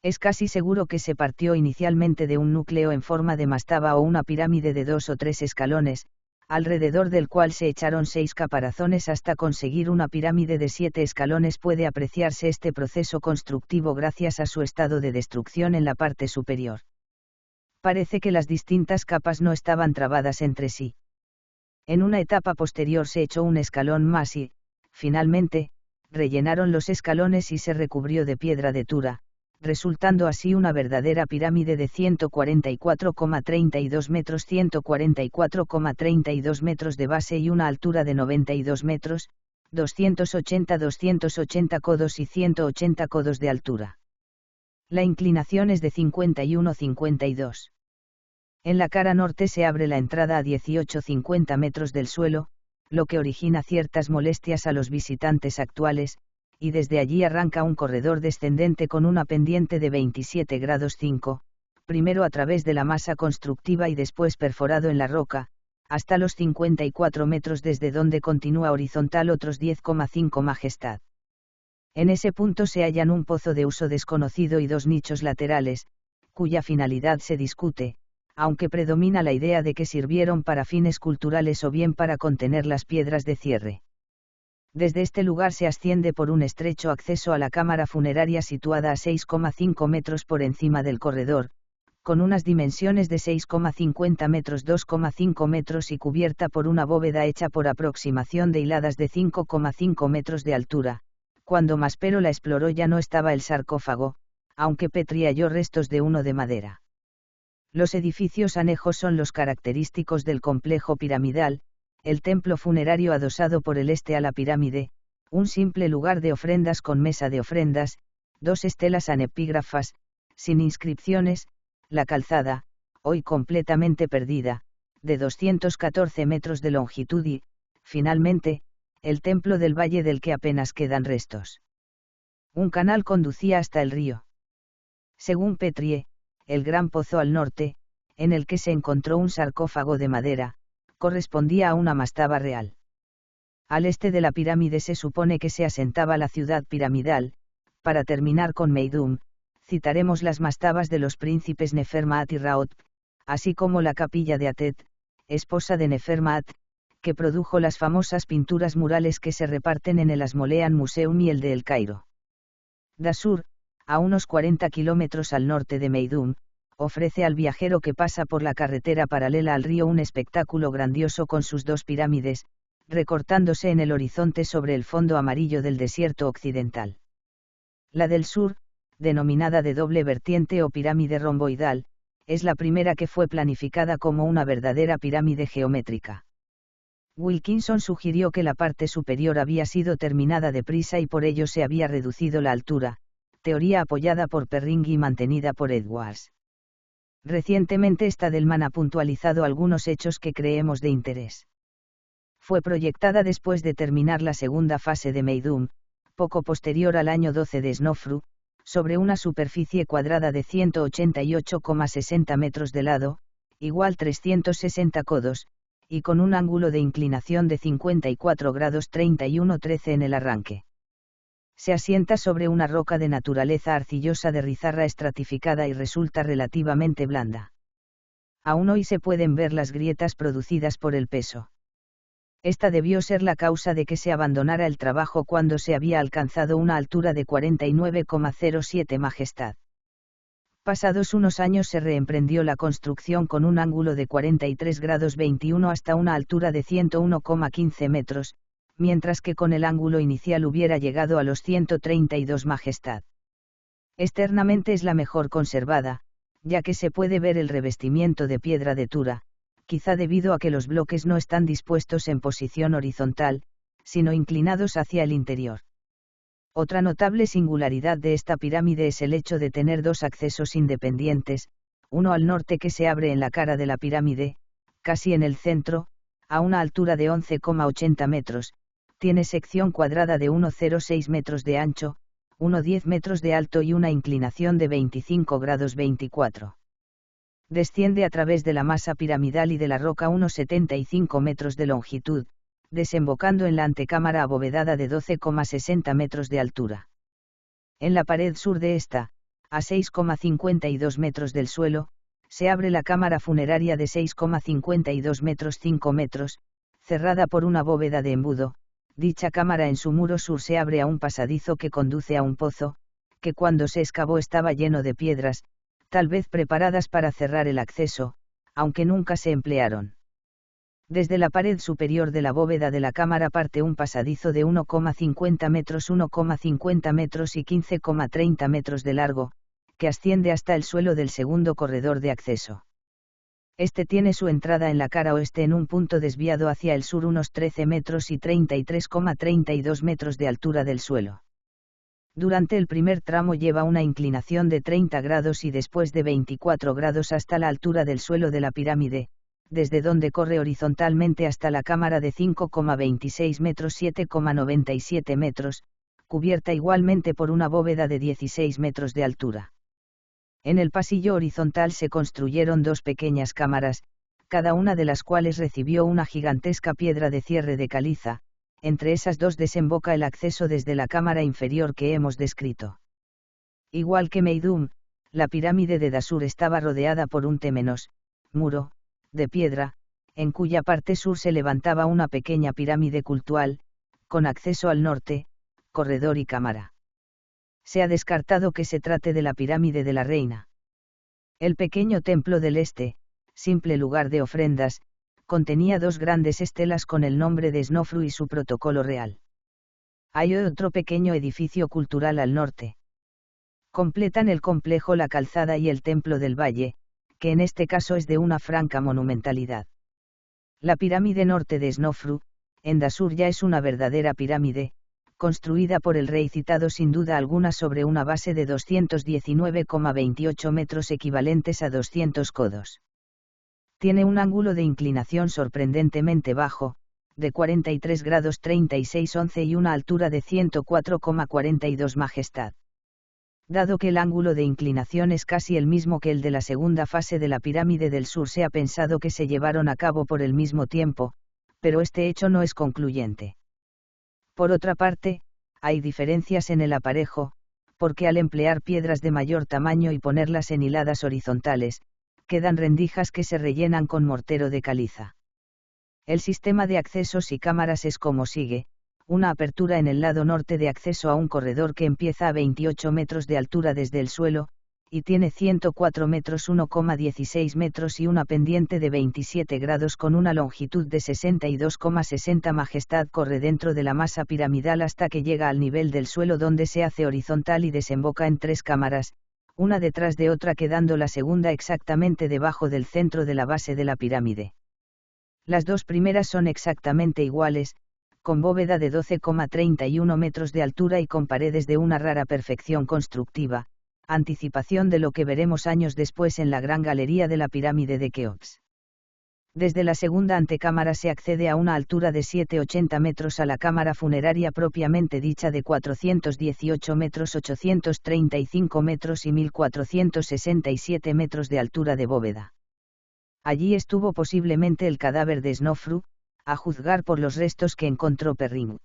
Es casi seguro que se partió inicialmente de un núcleo en forma de mastaba o una pirámide de 2 o 3 escalones, alrededor del cual se echaron 6 caparazones hasta conseguir una pirámide de 7 escalones. Puede apreciarse este proceso constructivo gracias a su estado de destrucción en la parte superior. Parece que las distintas capas no estaban trabadas entre sí. En una etapa posterior se echó un escalón más y, finalmente, rellenaron los escalones y se recubrió de piedra de Tura, resultando así una verdadera pirámide de 144,32 metros, 144,32 metros de base y una altura de 92 metros, 280 codos y 180 codos de altura. La inclinación es de 51,52. En la cara norte se abre la entrada a 18,50 metros del suelo, lo que origina ciertas molestias a los visitantes actuales, y desde allí arranca un corredor descendente con una pendiente de 27 grados 5, primero a través de la masa constructiva y después perforado en la roca, hasta los 54 metros desde donde continúa horizontal otros 10,5 majestad. En ese punto se hallan un pozo de uso desconocido y 2 nichos laterales, cuya finalidad se discute, aunque predomina la idea de que sirvieron para fines culturales o bien para contener las piedras de cierre. Desde este lugar se asciende por un estrecho acceso a la cámara funeraria situada a 6,5 metros por encima del corredor, con unas dimensiones de 6,50 metros, 2,5 metros y cubierta por una bóveda hecha por aproximación de hiladas de 5,5 metros de altura. Cuando Maspero la exploró ya no estaba el sarcófago, aunque Petri halló restos de uno de madera. Los edificios anejos son los característicos del complejo piramidal, el templo funerario adosado por el este a la pirámide, un simple lugar de ofrendas con mesa de ofrendas, 2 estelas anepígrafas, sin inscripciones, la calzada, hoy completamente perdida, de 214 metros de longitud y, finalmente, el templo del valle del que apenas quedan restos. Un canal conducía hasta el río. Según Petrie, el gran pozo al norte, en el que se encontró un sarcófago de madera, correspondía a una mastaba real. Al este de la pirámide se supone que se asentaba la ciudad piramidal. Para terminar con Meidum, citaremos las mastabas de los príncipes Nefermaat y Raot, así como la capilla de Atet, esposa de Nefermaat, que produjo las famosas pinturas murales que se reparten en el Asmolean Museum y el de El Cairo. Dasur, a unos 40 kilómetros al norte de Meidum, ofrece al viajero que pasa por la carretera paralela al río un espectáculo grandioso con sus 2 pirámides, recortándose en el horizonte sobre el fondo amarillo del desierto occidental. La del sur, denominada de doble vertiente o pirámide romboidal, es la primera que fue planificada como una verdadera pirámide geométrica. Wilkinson sugirió que la parte superior había sido terminada deprisa y por ello se había reducido la altura, teoría apoyada por Perring y mantenida por Edwards. Recientemente Stadelman ha puntualizado algunos hechos que creemos de interés. Fue proyectada después de terminar la segunda fase de Meidum, poco posterior al año 12 de Snofru, sobre una superficie cuadrada de 188,60 metros de lado, igual 360 codos, y con un ángulo de inclinación de 54 grados 31,13 en el arranque. Se asienta sobre una roca de naturaleza arcillosa de rizarra estratificada y resulta relativamente blanda. Aún hoy se pueden ver las grietas producidas por el peso. Esta debió ser la causa de que se abandonara el trabajo cuando se había alcanzado una altura de 49,07 majestad. Pasados unos años se reemprendió la construcción con un ángulo de 43 grados 21 hasta una altura de 101,15 metros, mientras que con el ángulo inicial hubiera llegado a los 132 majestad. Externamente es la mejor conservada, ya que se puede ver el revestimiento de piedra de Tura, quizá debido a que los bloques no están dispuestos en posición horizontal, sino inclinados hacia el interior. Otra notable singularidad de esta pirámide es el hecho de tener dos accesos independientes, uno al norte que se abre en la cara de la pirámide, casi en el centro, a una altura de 11,80 metros, tiene sección cuadrada de 1,06 metros de ancho, 1,10 metros de alto y una inclinación de 25 grados 24. Desciende a través de la masa piramidal y de la roca unos 75 metros de longitud, desembocando en la antecámara abovedada de 12,60 metros de altura. En la pared sur de esta, a 6,52 metros del suelo, se abre la cámara funeraria de 6,52 metros 5 metros, cerrada por una bóveda de embudo. Dicha cámara en su muro sur se abre a un pasadizo que conduce a un pozo, que cuando se excavó estaba lleno de piedras, tal vez preparadas para cerrar el acceso, aunque nunca se emplearon. Desde la pared superior de la bóveda de la cámara parte un pasadizo de 1,50 metros y 15,30 metros de largo, que asciende hasta el suelo del segundo corredor de acceso. Este tiene su entrada en la cara oeste en un punto desviado hacia el sur unos 13 metros y 33,32 metros de altura del suelo. Durante el primer tramo lleva una inclinación de 30 grados y después de 24 grados hasta la altura del suelo de la pirámide, desde donde corre horizontalmente hasta la cámara de 5,26 metros 7,97 metros, cubierta igualmente por una bóveda de 16 metros de altura. En el pasillo horizontal se construyeron dos pequeñas cámaras, cada una de las cuales recibió una gigantesca piedra de cierre de caliza. Entre esas dos desemboca el acceso desde la cámara inferior que hemos descrito. Igual que Meidum, la pirámide de Dasur estaba rodeada por un temenos, muro, de piedra, en cuya parte sur se levantaba una pequeña pirámide cultual, con acceso al norte, corredor y cámara. Se ha descartado que se trate de la pirámide de la reina. El pequeño templo del este, simple lugar de ofrendas, contenía dos grandes estelas con el nombre de Snofru y su protocolo real. Hay otro pequeño edificio cultural al norte. Completan el complejo la calzada y el templo del valle, que en este caso es de una franca monumentalidad. La pirámide norte de Snofru, en Dasur ya es una verdadera pirámide, construida por el rey citado sin duda alguna sobre una base de 219,28 metros equivalentes a 200 codos. Tiene un ángulo de inclinación sorprendentemente bajo, de 43 grados 36'11 y una altura de 104,42 majestad. Dado que el ángulo de inclinación es casi el mismo que el de la segunda fase de la pirámide del sur, se ha pensado que se llevaron a cabo por el mismo tiempo, pero este hecho no es concluyente. Por otra parte, hay diferencias en el aparejo, porque al emplear piedras de mayor tamaño y ponerlas en hiladas horizontales, quedan rendijas que se rellenan con mortero de caliza. El sistema de accesos y cámaras es como sigue: una apertura en el lado norte de acceso a un corredor que empieza a 28 metros de altura desde el suelo, y tiene 104 metros 1,16 metros y una pendiente de 27 grados con una longitud de 62,60 majestad. Corre dentro de la masa piramidal hasta que llega al nivel del suelo, donde se hace horizontal y desemboca en tres cámaras, una detrás de otra, quedando la segunda exactamente debajo del centro de la base de la pirámide. Las dos primeras son exactamente iguales, con bóveda de 12,31 metros de altura y con paredes de una rara perfección constructiva, anticipación de lo que veremos años después en la gran galería de la pirámide de Keops. Desde la segunda antecámara se accede a una altura de 7,80 metros a la cámara funeraria propiamente dicha, de 418 metros 835 metros y 1467 metros de altura de bóveda. Allí estuvo posiblemente el cadáver de Snofru, a juzgar por los restos que encontró Perrin.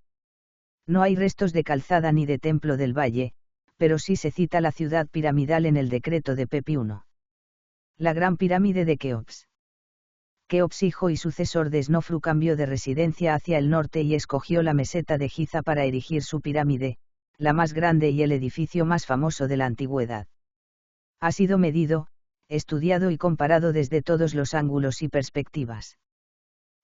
No hay restos de calzada ni de templo del valle, pero sí se cita la ciudad piramidal en el decreto de Pepi I. La gran pirámide de Keops. Keops, hijo y sucesor de Snofru, cambió de residencia hacia el norte y escogió la meseta de Giza para erigir su pirámide, la más grande y el edificio más famoso de la antigüedad. Ha sido medido, estudiado y comparado desde todos los ángulos y perspectivas.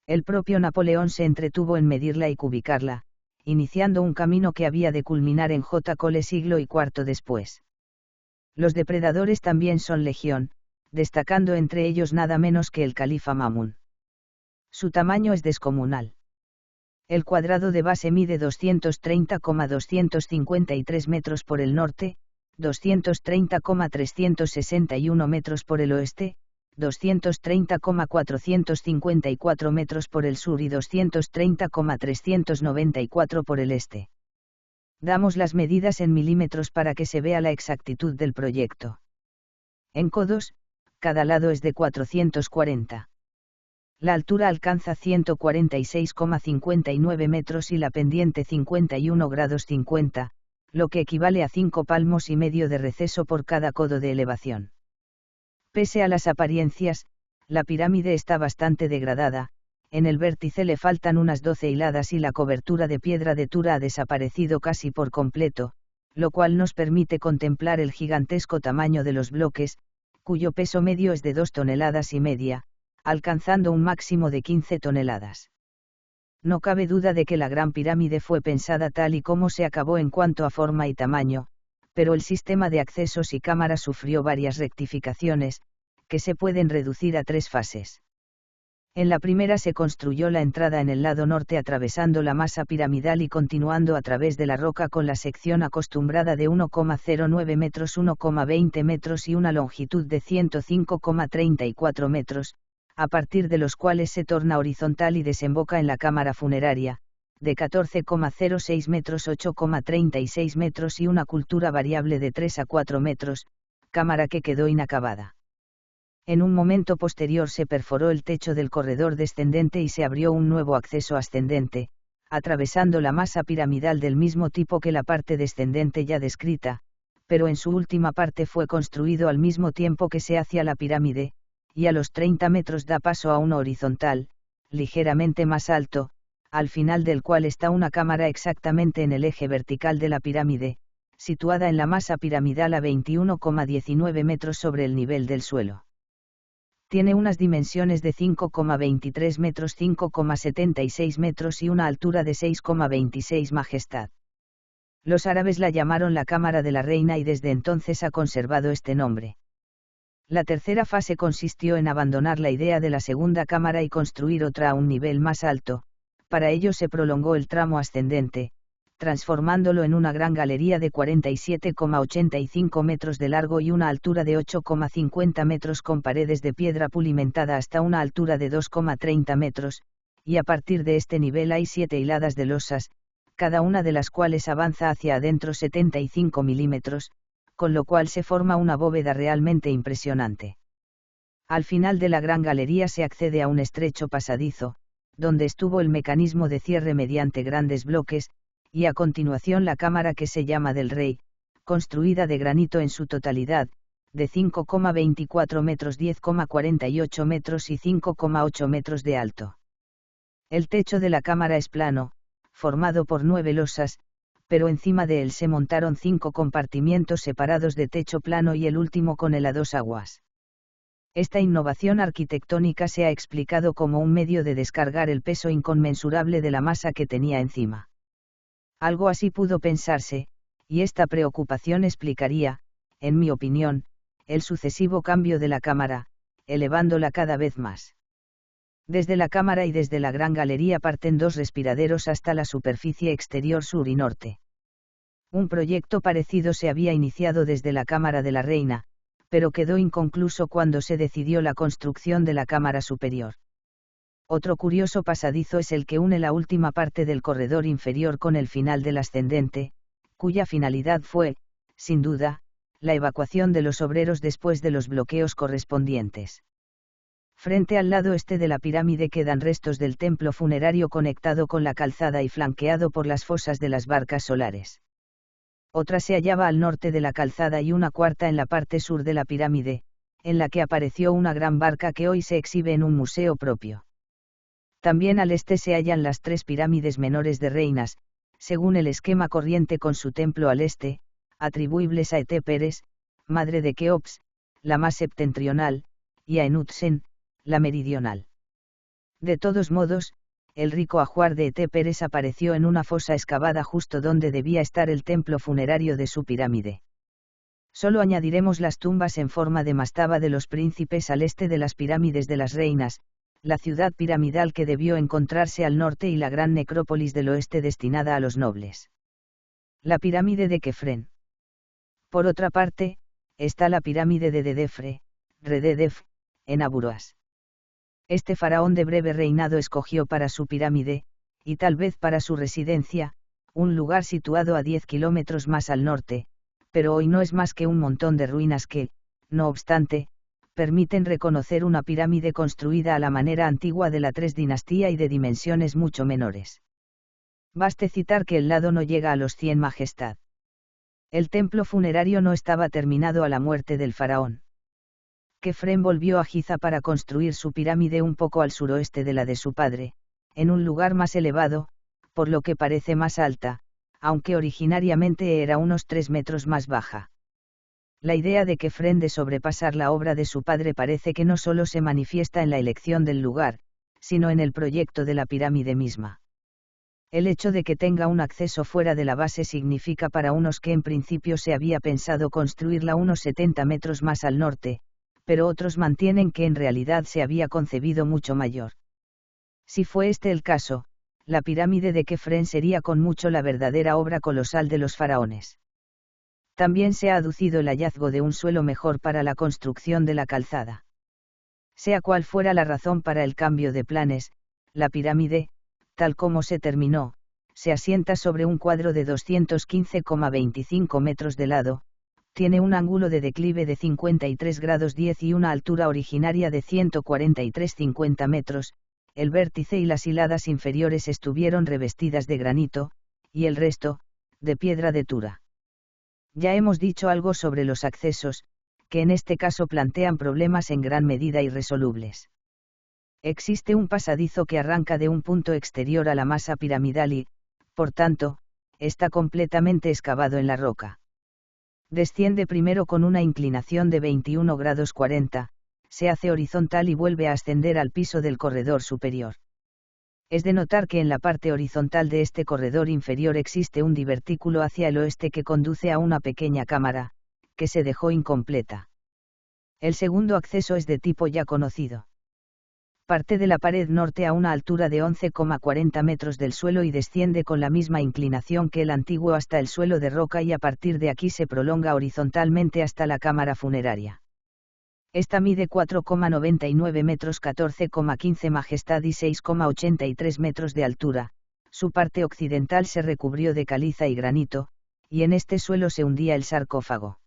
El propio Napoleón se entretuvo en medirla y cubicarla, iniciando un camino que había de culminar en J. Cole siglo y cuarto después. Los depredadores también son legión, destacando entre ellos nada menos que el califa Mamun. Su tamaño es descomunal. El cuadrado de base mide 230,253 metros por el norte, 230,361 metros por el oeste, 230,454 metros por el sur y 230,394 por el este. Damos las medidas en milímetros para que se vea la exactitud del proyecto. En codos, cada lado es de 440. La altura alcanza 146,59 metros y la pendiente 51 grados 50, lo que equivale a 5 palmos y medio de receso por cada codo de elevación. Pese a las apariencias, la pirámide está bastante degradada, en el vértice le faltan unas 12 hiladas y la cobertura de piedra de Tura ha desaparecido casi por completo, lo cual nos permite contemplar el gigantesco tamaño de los bloques, cuyo peso medio es de 2,5 toneladas, alcanzando un máximo de 15 toneladas. No cabe duda de que la Gran Pirámide fue pensada tal y como se acabó en cuanto a forma y tamaño, pero el sistema de accesos y cámaras sufrió varias rectificaciones, que se pueden reducir a 3 fases. En la primera se construyó la entrada en el lado norte atravesando la masa piramidal y continuando a través de la roca con la sección acostumbrada de 1,09 metros, 1,20 metros y una longitud de 105,34 metros, a partir de los cuales se torna horizontal y desemboca en la cámara funeraria, de 14,06 metros, 8,36 metros y una cultura variable de 3 a 4 metros, cámara que quedó inacabada. En un momento posterior se perforó el techo del corredor descendente y se abrió un nuevo acceso ascendente, atravesando la masa piramidal del mismo tipo que la parte descendente ya descrita, pero en su última parte fue construido al mismo tiempo que se hacia la pirámide, y a los 30 metros da paso a uno horizontal, ligeramente más alto, al final del cual está una cámara exactamente en el eje vertical de la pirámide, situada en la masa piramidal a 21,19 metros sobre el nivel del suelo. Tiene unas dimensiones de 5,23 metros, 5,76 metros y una altura de 6,26 majestad. Los árabes la llamaron la Cámara de la Reina y desde entonces ha conservado este nombre. La tercera fase consistió en abandonar la idea de la segunda cámara y construir otra a un nivel más alto, para ello se prolongó el tramo ascendente, transformándolo en una gran galería de 47,85 metros de largo y una altura de 8,50 metros con paredes de piedra pulimentada hasta una altura de 2,30 metros, y a partir de este nivel hay 7 hiladas de losas, cada una de las cuales avanza hacia adentro 75 milímetros, con lo cual se forma una bóveda realmente impresionante. Al final de la gran galería se accede a un estrecho pasadizo, donde estuvo el mecanismo de cierre mediante grandes bloques, y a continuación la cámara que se llama del Rey, construida de granito en su totalidad, de 5,24 metros, 10,48 metros y 5,8 metros de alto. El techo de la cámara es plano, formado por 9 losas, pero encima de él se montaron 5 compartimientos separados de techo plano y el último con el a 2 aguas. Esta innovación arquitectónica se ha explicado como un medio de descargar el peso inconmensurable de la masa que tenía encima. Algo así pudo pensarse, y esta preocupación explicaría, en mi opinión, el sucesivo cambio de la cámara, elevándola cada vez más. Desde la cámara y desde la gran galería parten 2 respiraderos hasta la superficie exterior sur y norte. Un proyecto parecido se había iniciado desde la Cámara de la Reina, pero quedó inconcluso cuando se decidió la construcción de la cámara superior. Otro curioso pasadizo es el que une la última parte del corredor inferior con el final del ascendente, cuya finalidad fue, sin duda, la evacuación de los obreros después de los bloqueos correspondientes. Frente al lado este de la pirámide quedan restos del templo funerario conectado con la calzada y flanqueado por las fosas de las barcas solares. Otra se hallaba al norte de la calzada y una cuarta en la parte sur de la pirámide, en la que apareció una gran barca que hoy se exhibe en un museo propio. También al este se hallan las 3 pirámides menores de reinas, según el esquema corriente con su templo al este, atribuibles a Etéperes, madre de Keops, la más septentrional, y a Enutsen, la meridional. De todos modos, el rico ajuar de Etéperes apareció en una fosa excavada justo donde debía estar el templo funerario de su pirámide. Solo añadiremos las tumbas en forma de mastaba de los príncipes al este de las pirámides de las reinas, la ciudad piramidal que debió encontrarse al norte y la gran necrópolis del oeste destinada a los nobles. La pirámide de Kefren. Por otra parte, está la pirámide de Dedefre, Rededef, en Aburuas. Este faraón de breve reinado escogió para su pirámide, y tal vez para su residencia, un lugar situado a 10 kilómetros más al norte, pero hoy no es más que un montón de ruinas que, no obstante, permiten reconocer una pirámide construida a la manera antigua de la III dinastía y de dimensiones mucho menores. Baste citar que el lado no llega a los 100 majestad. El templo funerario no estaba terminado a la muerte del faraón. Kefren volvió a Giza para construir su pirámide un poco al suroeste de la de su padre, en un lugar más elevado, por lo que parece más alta, aunque originariamente era unos 3 metros más baja. La idea de Kefren de sobrepasar la obra de su padre parece que no solo se manifiesta en la elección del lugar, sino en el proyecto de la pirámide misma. El hecho de que tenga un acceso fuera de la base significa para unos que en principio se había pensado construirla unos 70 metros más al norte, pero otros mantienen que en realidad se había concebido mucho mayor. Si fue este el caso, la pirámide de Kefren sería con mucho la verdadera obra colosal de los faraones. También se ha aducido el hallazgo de un suelo mejor para la construcción de la calzada. Sea cual fuera la razón para el cambio de planes, la pirámide, tal como se terminó, se asienta sobre un cuadro de 215,25 metros de lado, tiene un ángulo de declive de 53 grados 10 y una altura originaria de 143,50 metros, el vértice y las hiladas inferiores estuvieron revestidas de granito, y el resto, de piedra de Tura. Ya hemos dicho algo sobre los accesos, que en este caso plantean problemas en gran medida irresolubles. Existe un pasadizo que arranca de un punto exterior a la masa piramidal y, por tanto, está completamente excavado en la roca. Desciende primero con una inclinación de 21 grados 40, se hace horizontal y vuelve a ascender al piso del corredor superior. Es de notar que en la parte horizontal de este corredor inferior existe un divertículo hacia el oeste que conduce a una pequeña cámara, que se dejó incompleta. El segundo acceso es de tipo ya conocido. Parte de la pared norte a una altura de 11,40 metros del suelo y desciende con la misma inclinación que el antiguo hasta el suelo de roca y a partir de aquí se prolonga horizontalmente hasta la cámara funeraria. Esta mide 4,99 metros 14,15 majestad y 6,83 metros de altura, su parte occidental se recubrió de caliza y granito, y en este suelo se hundía el sarcófago.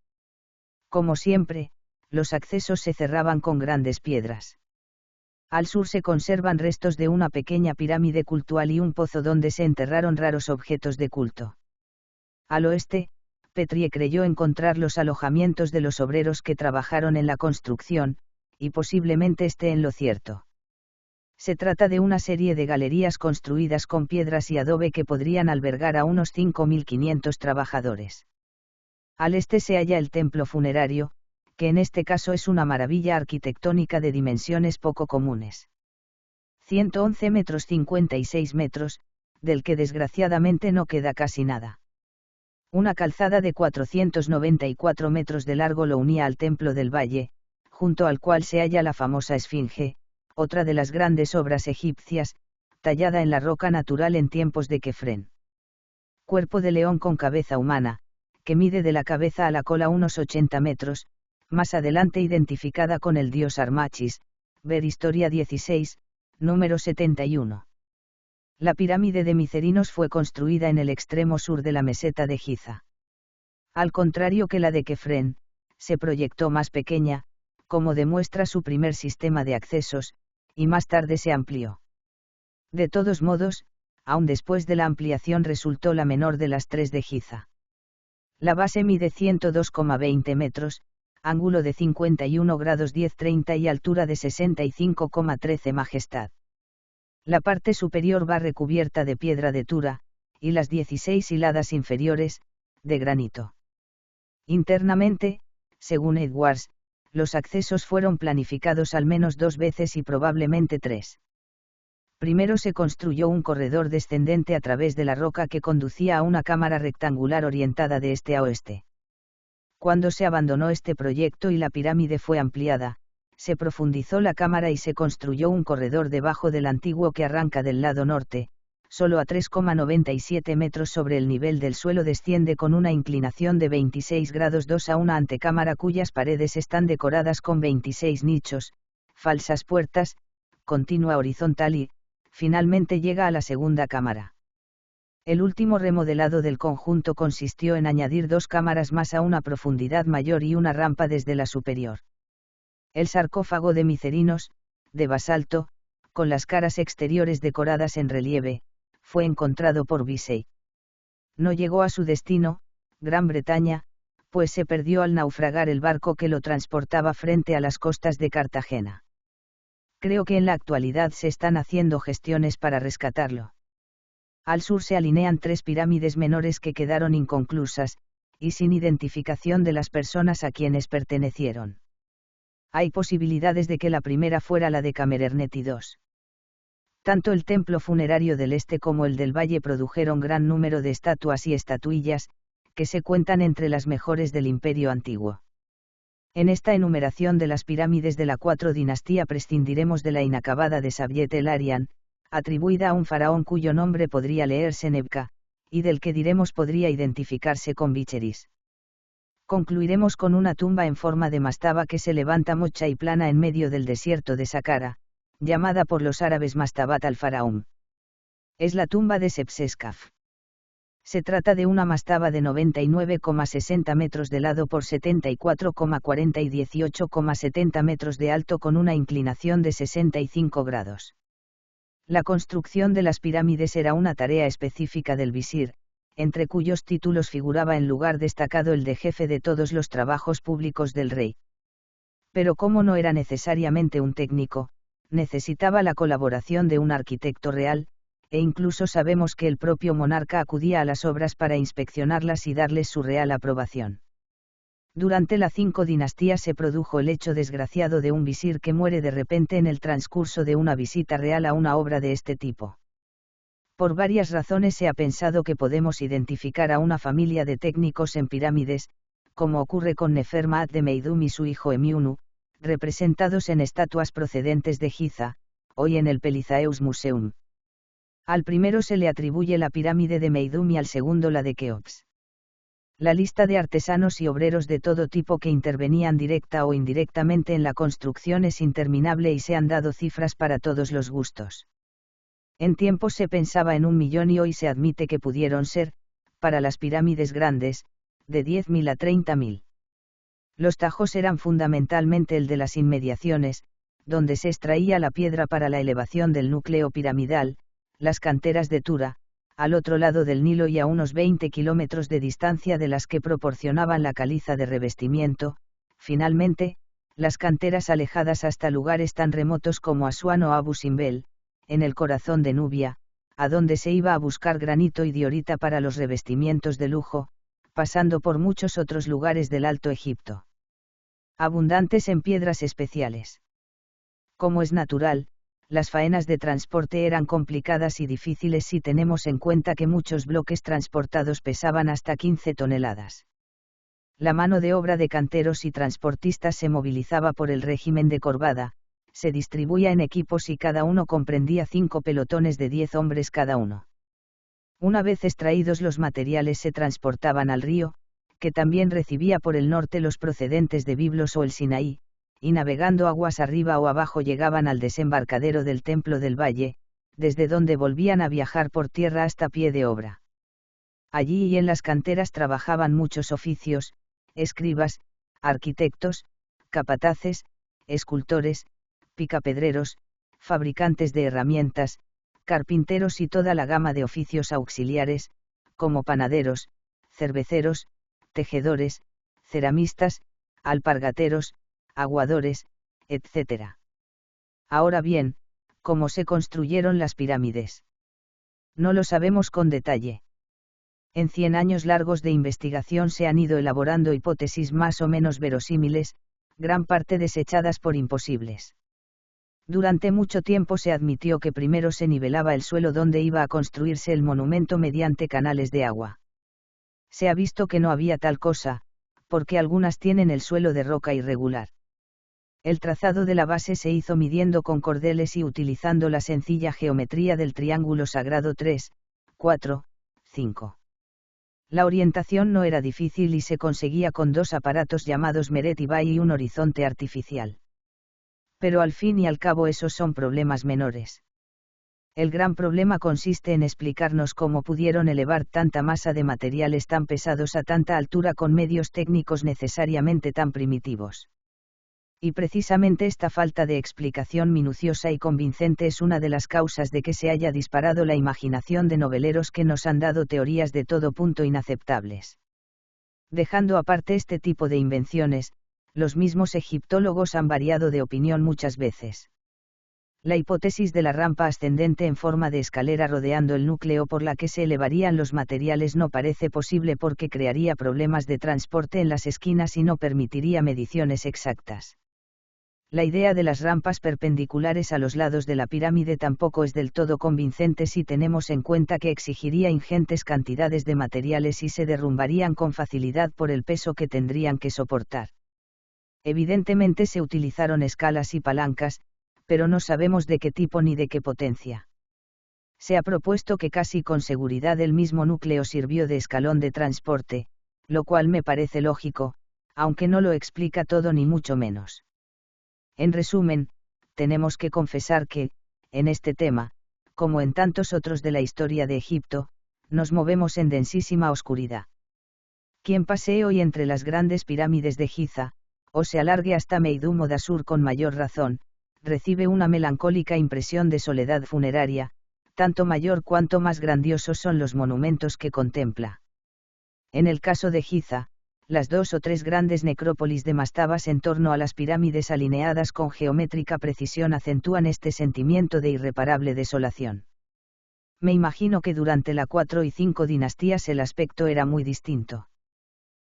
Como siempre, los accesos se cerraban con grandes piedras. Al sur se conservan restos de una pequeña pirámide cultual y un pozo donde se enterraron raros objetos de culto. Al oeste, Petrie creyó encontrar los alojamientos de los obreros que trabajaron en la construcción, y posiblemente esté en lo cierto. Se trata de una serie de galerías construidas con piedras y adobe que podrían albergar a unos 5.500 trabajadores. Al este se halla el templo funerario, que en este caso es una maravilla arquitectónica de dimensiones poco comunes. 111 metros 56 metros, del que desgraciadamente no queda casi nada. Una calzada de 494 metros de largo lo unía al templo del valle, junto al cual se halla la famosa Esfinge, otra de las grandes obras egipcias, tallada en la roca natural en tiempos de Kefren. Cuerpo de león con cabeza humana, que mide de la cabeza a la cola unos 80 metros, más adelante identificada con el dios Armachis, ver Historia 16, número 71. La pirámide de Micerinos fue construida en el extremo sur de la meseta de Giza. Al contrario que la de Kefren, se proyectó más pequeña, como demuestra su primer sistema de accesos, y más tarde se amplió. De todos modos, aún después de la ampliación resultó la menor de las tres de Giza. La base mide 102,20 metros, ángulo de 51 grados 10,30 y altura de 65,13 majestad. La parte superior va recubierta de piedra de Tura, y las 16 hiladas inferiores, de granito. Internamente, según Edwards, los accesos fueron planificados al menos 2 veces y probablemente 3. Primero se construyó un corredor descendente a través de la roca que conducía a una cámara rectangular orientada de este a oeste. Cuando se abandonó este proyecto y la pirámide fue ampliada, se profundizó la cámara y se construyó un corredor debajo del antiguo que arranca del lado norte, solo a 3,97 metros sobre el nivel del suelo desciende con una inclinación de 26 grados 2 a una antecámara cuyas paredes están decoradas con 26 nichos, falsas puertas, continua horizontal y, finalmente llega a la segunda cámara. El último remodelado del conjunto consistió en añadir 2 cámaras más a una profundidad mayor y una rampa desde la superior. El sarcófago de Micerinos, de basalto, con las caras exteriores decoradas en relieve, fue encontrado por Visey. No llegó a su destino, Gran Bretaña, pues se perdió al naufragar el barco que lo transportaba frente a las costas de Cartagena. Creo que en la actualidad se están haciendo gestiones para rescatarlo. Al sur se alinean 3 pirámides menores que quedaron inconclusas, y sin identificación de las personas a quienes pertenecieron. Hay posibilidades de que la primera fuera la de Camerernet II. Tanto el templo funerario del este como el del valle produjeron gran número de estatuas y estatuillas, que se cuentan entre las mejores del Imperio Antiguo. En esta enumeración de las pirámides de la 4 dinastía prescindiremos de la inacabada de Sabyet el-Arian, atribuida a un faraón cuyo nombre podría leerse Nebka, y del que diremos podría identificarse con Vicheris. Concluiremos con una tumba en forma de mastaba que se levanta mocha y plana en medio del desierto de Saqqara, llamada por los árabes Mastabat al-Faraum. Es la tumba de Sepseskaf. Se trata de una mastaba de 99,60 metros de lado por 74,40 y 18,70 metros de alto con una inclinación de 65 grados. La construcción de las pirámides era una tarea específica del visir, entre cuyos títulos figuraba en lugar destacado el de jefe de todos los trabajos públicos del rey. Pero como no era necesariamente un técnico, necesitaba la colaboración de un arquitecto real, e incluso sabemos que el propio monarca acudía a las obras para inspeccionarlas y darles su real aprobación. Durante la 5 dinastías se produjo el hecho desgraciado de un visir que muere de repente en el transcurso de una visita real a una obra de este tipo. Por varias razones se ha pensado que podemos identificar a una familia de técnicos en pirámides, como ocurre con Nefermat de Meidum y su hijo Emiunu, representados en estatuas procedentes de Giza, hoy en el Pelizaeus Museum. Al primero se le atribuye la pirámide de Meidum y al segundo la de Keops. La lista de artesanos y obreros de todo tipo que intervenían directa o indirectamente en la construcción es interminable y se han dado cifras para todos los gustos. En tiempos se pensaba en 1 millón y hoy se admite que pudieron ser, para las pirámides grandes, de 10.000 a 30.000. Los tajos eran fundamentalmente el de las inmediaciones, donde se extraía la piedra para la elevación del núcleo piramidal, las canteras de Tura, al otro lado del Nilo y a unos 20 kilómetros de distancia de las que proporcionaban la caliza de revestimiento, finalmente, las canteras alejadas hasta lugares tan remotos como Asuán o Abu Simbel, en el corazón de Nubia, a donde se iba a buscar granito y diorita para los revestimientos de lujo, pasando por muchos otros lugares del Alto Egipto. Abundantes en piedras especiales. Como es natural, las faenas de transporte eran complicadas y difíciles si tenemos en cuenta que muchos bloques transportados pesaban hasta 15 toneladas. La mano de obra de canteros y transportistas se movilizaba por el régimen de corvada, se distribuía en equipos y cada uno comprendía 5 pelotones de 10 hombres cada uno. Una vez extraídos los materiales se transportaban al río, que también recibía por el norte los procedentes de Biblos o el Sinaí, y navegando aguas arriba o abajo llegaban al desembarcadero del Templo del Valle, desde donde volvían a viajar por tierra hasta pie de obra. Allí y en las canteras trabajaban muchos oficios, escribas, arquitectos, capataces, escultores, picapedreros, fabricantes de herramientas, carpinteros y toda la gama de oficios auxiliares, como panaderos, cerveceros, tejedores, ceramistas, alpargateros, aguadores, etc. Ahora bien, ¿cómo se construyeron las pirámides? No lo sabemos con detalle. En 100 años largos de investigación se han ido elaborando hipótesis más o menos verosímiles, gran parte desechadas por imposibles. Durante mucho tiempo se admitió que primero se nivelaba el suelo donde iba a construirse el monumento mediante canales de agua. Se ha visto que no había tal cosa, porque algunas tienen el suelo de roca irregular. El trazado de la base se hizo midiendo con cordeles y utilizando la sencilla geometría del triángulo sagrado 3, 4, 5. La orientación no era difícil y se conseguía con dos aparatos llamados Meret y Bay y un horizonte artificial. Pero al fin y al cabo esos son problemas menores. El gran problema consiste en explicarnos cómo pudieron elevar tanta masa de materiales tan pesados a tanta altura con medios técnicos necesariamente tan primitivos. Y precisamente esta falta de explicación minuciosa y convincente es una de las causas de que se haya disparado la imaginación de noveleros que nos han dado teorías de todo punto inaceptables. Dejando aparte este tipo de invenciones, los mismos egiptólogos han variado de opinión muchas veces. La hipótesis de la rampa ascendente en forma de escalera rodeando el núcleo por la que se elevarían los materiales no parece posible porque crearía problemas de transporte en las esquinas y no permitiría mediciones exactas. La idea de las rampas perpendiculares a los lados de la pirámide tampoco es del todo convincente si tenemos en cuenta que exigiría ingentes cantidades de materiales y se derrumbarían con facilidad por el peso que tendrían que soportar. Evidentemente se utilizaron escalas y palancas, pero no sabemos de qué tipo ni de qué potencia. Se ha propuesto que casi con seguridad el mismo núcleo sirvió de escalón de transporte, lo cual me parece lógico, aunque no lo explica todo ni mucho menos. En resumen, tenemos que confesar que, en este tema, como en tantos otros de la historia de Egipto, nos movemos en densísima oscuridad. Quien pasee hoy entre las grandes pirámides de Giza, o se alargue hasta Meidum o Dashur con mayor razón, recibe una melancólica impresión de soledad funeraria, tanto mayor cuanto más grandiosos son los monumentos que contempla. En el caso de Giza, las 2 o 3 grandes necrópolis de mastabas en torno a las pirámides alineadas con geométrica precisión acentúan este sentimiento de irreparable desolación. Me imagino que durante la 4 y 5 dinastías el aspecto era muy distinto.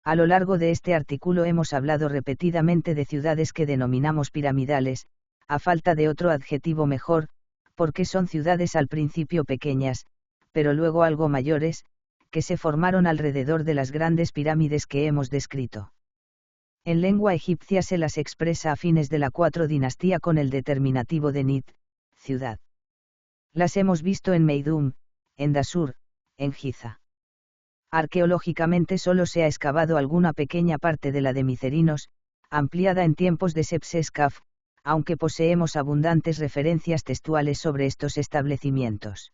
A lo largo de este artículo hemos hablado repetidamente de ciudades que denominamos piramidales, a falta de otro adjetivo mejor, porque son ciudades al principio pequeñas, pero luego algo mayores, que se formaron alrededor de las grandes pirámides que hemos descrito. En lengua egipcia se las expresa a fines de la 4 dinastía con el determinativo de Nit, ciudad. Las hemos visto en Meidum, en Dashur, en Giza. Arqueológicamente solo se ha excavado alguna pequeña parte de la de Micerinos, ampliada en tiempos de Sepsescaf, aunque poseemos abundantes referencias textuales sobre estos establecimientos.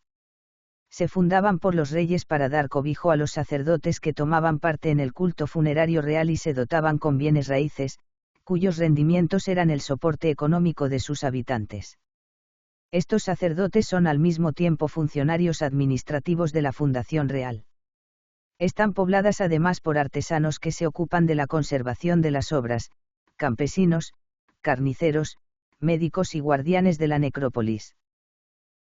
Se fundaban por los reyes para dar cobijo a los sacerdotes que tomaban parte en el culto funerario real y se dotaban con bienes raíces, cuyos rendimientos eran el soporte económico de sus habitantes. Estos sacerdotes son al mismo tiempo funcionarios administrativos de la fundación real. Están pobladas además por artesanos que se ocupan de la conservación de las obras, campesinos, carniceros, médicos y guardianes de la necrópolis.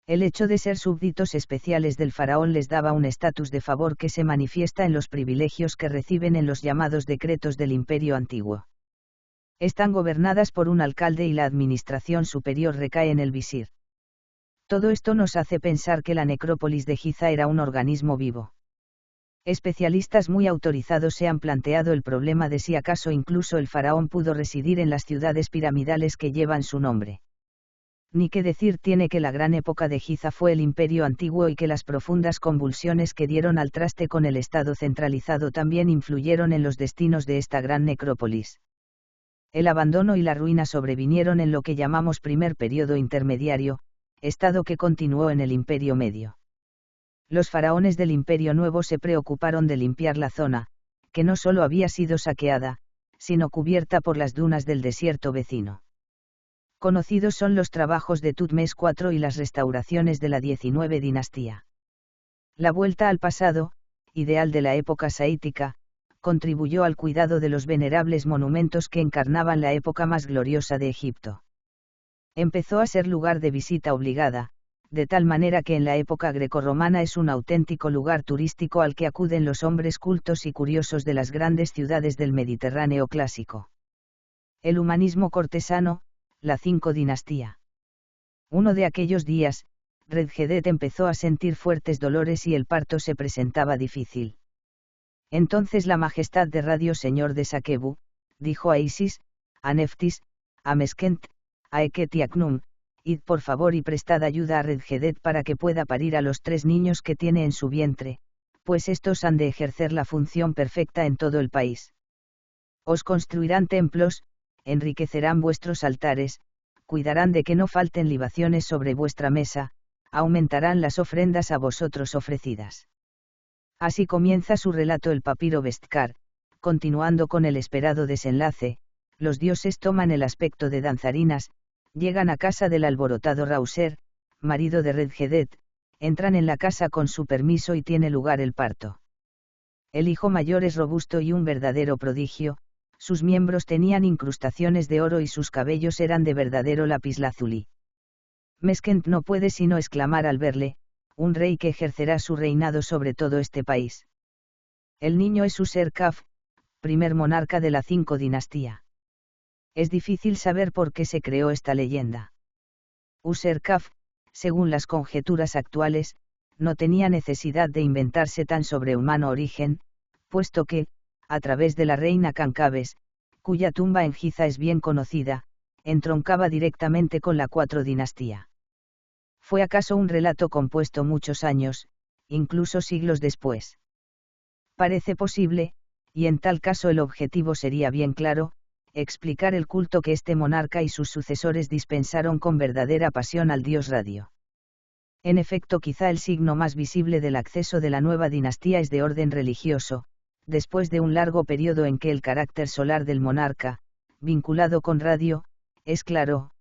El hecho de ser súbditos especiales del faraón les daba un estatus de favor que se manifiesta en los privilegios que reciben en los llamados decretos del Imperio Antiguo. Están gobernadas por un alcalde y la administración superior recae en el visir. Todo esto nos hace pensar que la necrópolis de Giza era un organismo vivo. Especialistas muy autorizados se han planteado el problema de si acaso incluso el faraón pudo residir en las ciudades piramidales que llevan su nombre. Ni qué decir tiene que la gran época de Giza fue el Imperio Antiguo y que las profundas convulsiones que dieron al traste con el Estado centralizado también influyeron en los destinos de esta gran necrópolis. El abandono y la ruina sobrevinieron en lo que llamamos primer periodo intermediario, estado que continuó en el Imperio Medio. Los faraones del Imperio Nuevo se preocuparon de limpiar la zona, que no solo había sido saqueada, sino cubierta por las dunas del desierto vecino. Conocidos son los trabajos de Tutmés IV y las restauraciones de la 19 dinastía. La vuelta al pasado, ideal de la época saítica, contribuyó al cuidado de los venerables monumentos que encarnaban la época más gloriosa de Egipto. Empezó a ser lugar de visita obligada, de tal manera que en la época grecorromana es un auténtico lugar turístico al que acuden los hombres cultos y curiosos de las grandes ciudades del Mediterráneo clásico. El humanismo cortesano, la 5 dinastía. Uno de aquellos días, Redjedet empezó a sentir fuertes dolores y el parto se presentaba difícil. Entonces la majestad de Radio Señor de Saquebu, dijo a Isis, a Neftis, a Meskent, a Eket y a Knum, id por favor y prestad ayuda a Redhedet para que pueda parir a los 3 niños que tiene en su vientre, pues estos han de ejercer la función perfecta en todo el país. Os construirán templos, enriquecerán vuestros altares, cuidarán de que no falten libaciones sobre vuestra mesa, aumentarán las ofrendas a vosotros ofrecidas. Así comienza su relato el papiro Bestkar, continuando con el esperado desenlace. Los dioses toman el aspecto de danzarinas, llegan a casa del alborotado Rauser, marido de Redhedet, entran en la casa con su permiso y tiene lugar el parto. El hijo mayor es robusto y un verdadero prodigio, sus miembros tenían incrustaciones de oro y sus cabellos eran de verdadero lapislázuli. Meskent no puede sino exclamar al verle, un rey que ejercerá su reinado sobre todo este país. El niño es User-Kaf, primer monarca de la 5 dinastía. Es difícil saber por qué se creó esta leyenda. User-Kaf, según las conjeturas actuales, no tenía necesidad de inventarse tan sobrehumano origen, puesto que, a través de la reina Cancabes, cuya tumba en Giza es bien conocida, entroncaba directamente con la 4 dinastía. ¿Fue acaso un relato compuesto muchos años, incluso siglos después? Parece posible, y en tal caso el objetivo sería bien claro, explicar el culto que este monarca y sus sucesores dispensaron con verdadera pasión al dios Radio. En efecto, quizá el signo más visible del acceso de la nueva dinastía es de orden religioso, después de un largo periodo en que el carácter solar del monarca, vinculado con Radio, es claro,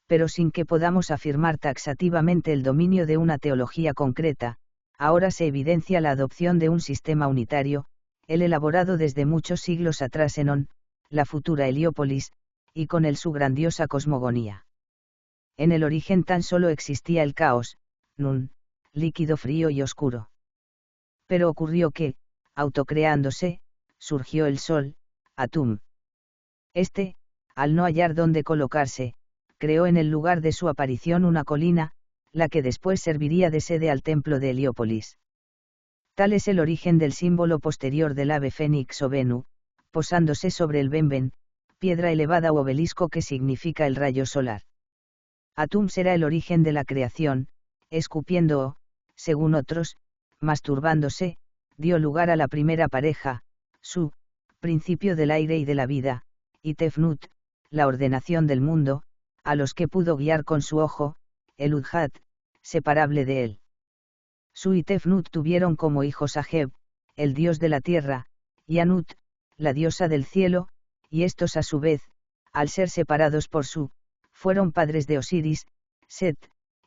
pero sin que podamos afirmar taxativamente el dominio de una teología concreta, ahora se evidencia la adopción de un sistema unitario, el elaborado desde muchos siglos atrás en On, la futura Heliópolis, y con él su grandiosa cosmogonía. En el origen tan solo existía el caos, Nun, líquido frío y oscuro. Pero ocurrió que, autocreándose, surgió el sol, Atum. Este, al no hallar dónde colocarse, creó en el lugar de su aparición una colina, la que después serviría de sede al templo de Heliópolis. Tal es el origen del símbolo posterior del ave fénix o Venu, posándose sobre el Benben, piedra elevada u obelisco que significa el rayo solar. Atum será el origen de la creación, escupiendo o, según otros, masturbándose, dio lugar a la primera pareja, Su, principio del aire y de la vida, y Tefnut, la ordenación del mundo, a los que pudo guiar con su ojo, el Udhat, separable de él. Su y Tefnut tuvieron como hijos a Heb, el dios de la tierra, y Anut, la diosa del cielo, y estos a su vez, al ser separados por Su, fueron padres de Osiris, Set,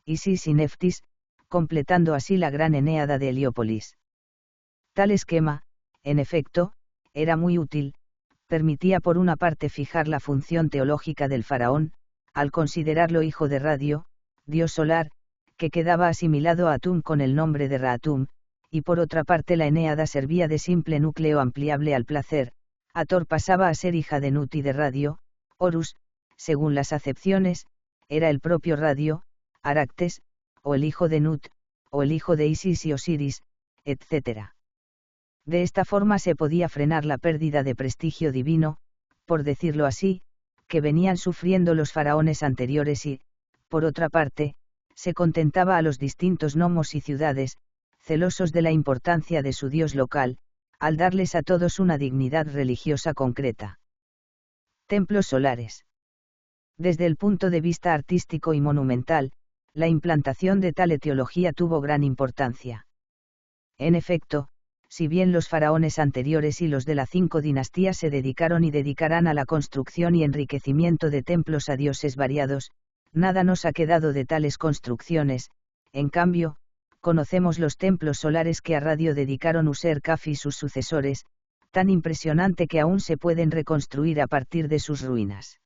Isis y Neftis, completando así la gran Enéada de Heliópolis. Tal esquema, en efecto, era muy útil, permitía por una parte fijar la función teológica del faraón, al considerarlo hijo de Radio, dios solar, que quedaba asimilado a Atum con el nombre de Ra-Atum, y por otra parte la Enéada servía de simple núcleo ampliable al placer, Hathor pasaba a ser hija de Nut y de Radio, Horus, según las acepciones, era el propio Radio, Aractes, o el hijo de Nut, o el hijo de Isis y Osiris, etc. De esta forma se podía frenar la pérdida de prestigio divino, por decirlo así, que venían sufriendo los faraones anteriores y, por otra parte, se contentaba a los distintos nomos y ciudades, celosos de la importancia de su dios local, al darles a todos una dignidad religiosa concreta. Templos solares. Desde el punto de vista artístico y monumental, la implantación de tal etiología tuvo gran importancia. En efecto, si bien los faraones anteriores y los de la 5 dinastías se dedicaron y dedicarán a la construcción y enriquecimiento de templos a dioses variados, nada nos ha quedado de tales construcciones, en cambio, conocemos los templos solares que a Radio dedicaron User-Kaf y sus sucesores, tan impresionante que aún se pueden reconstruir a partir de sus ruinas.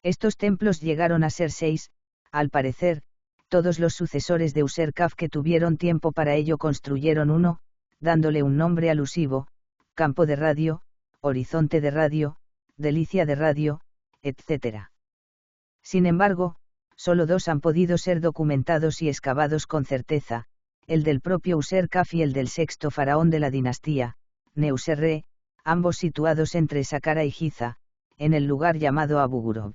Estos templos llegaron a ser 6, al parecer, todos los sucesores de User-Kaf que tuvieron tiempo para ello construyeron uno, dándole un nombre alusivo, campo de radio, horizonte de radio, delicia de radio, etc. Sin embargo, solo 2 han podido ser documentados y excavados con certeza, el del propio User-Kaf y el del 6º faraón de la dinastía, Neuserre, ambos situados entre Saqqara y Giza, en el lugar llamado Abu Ghurab.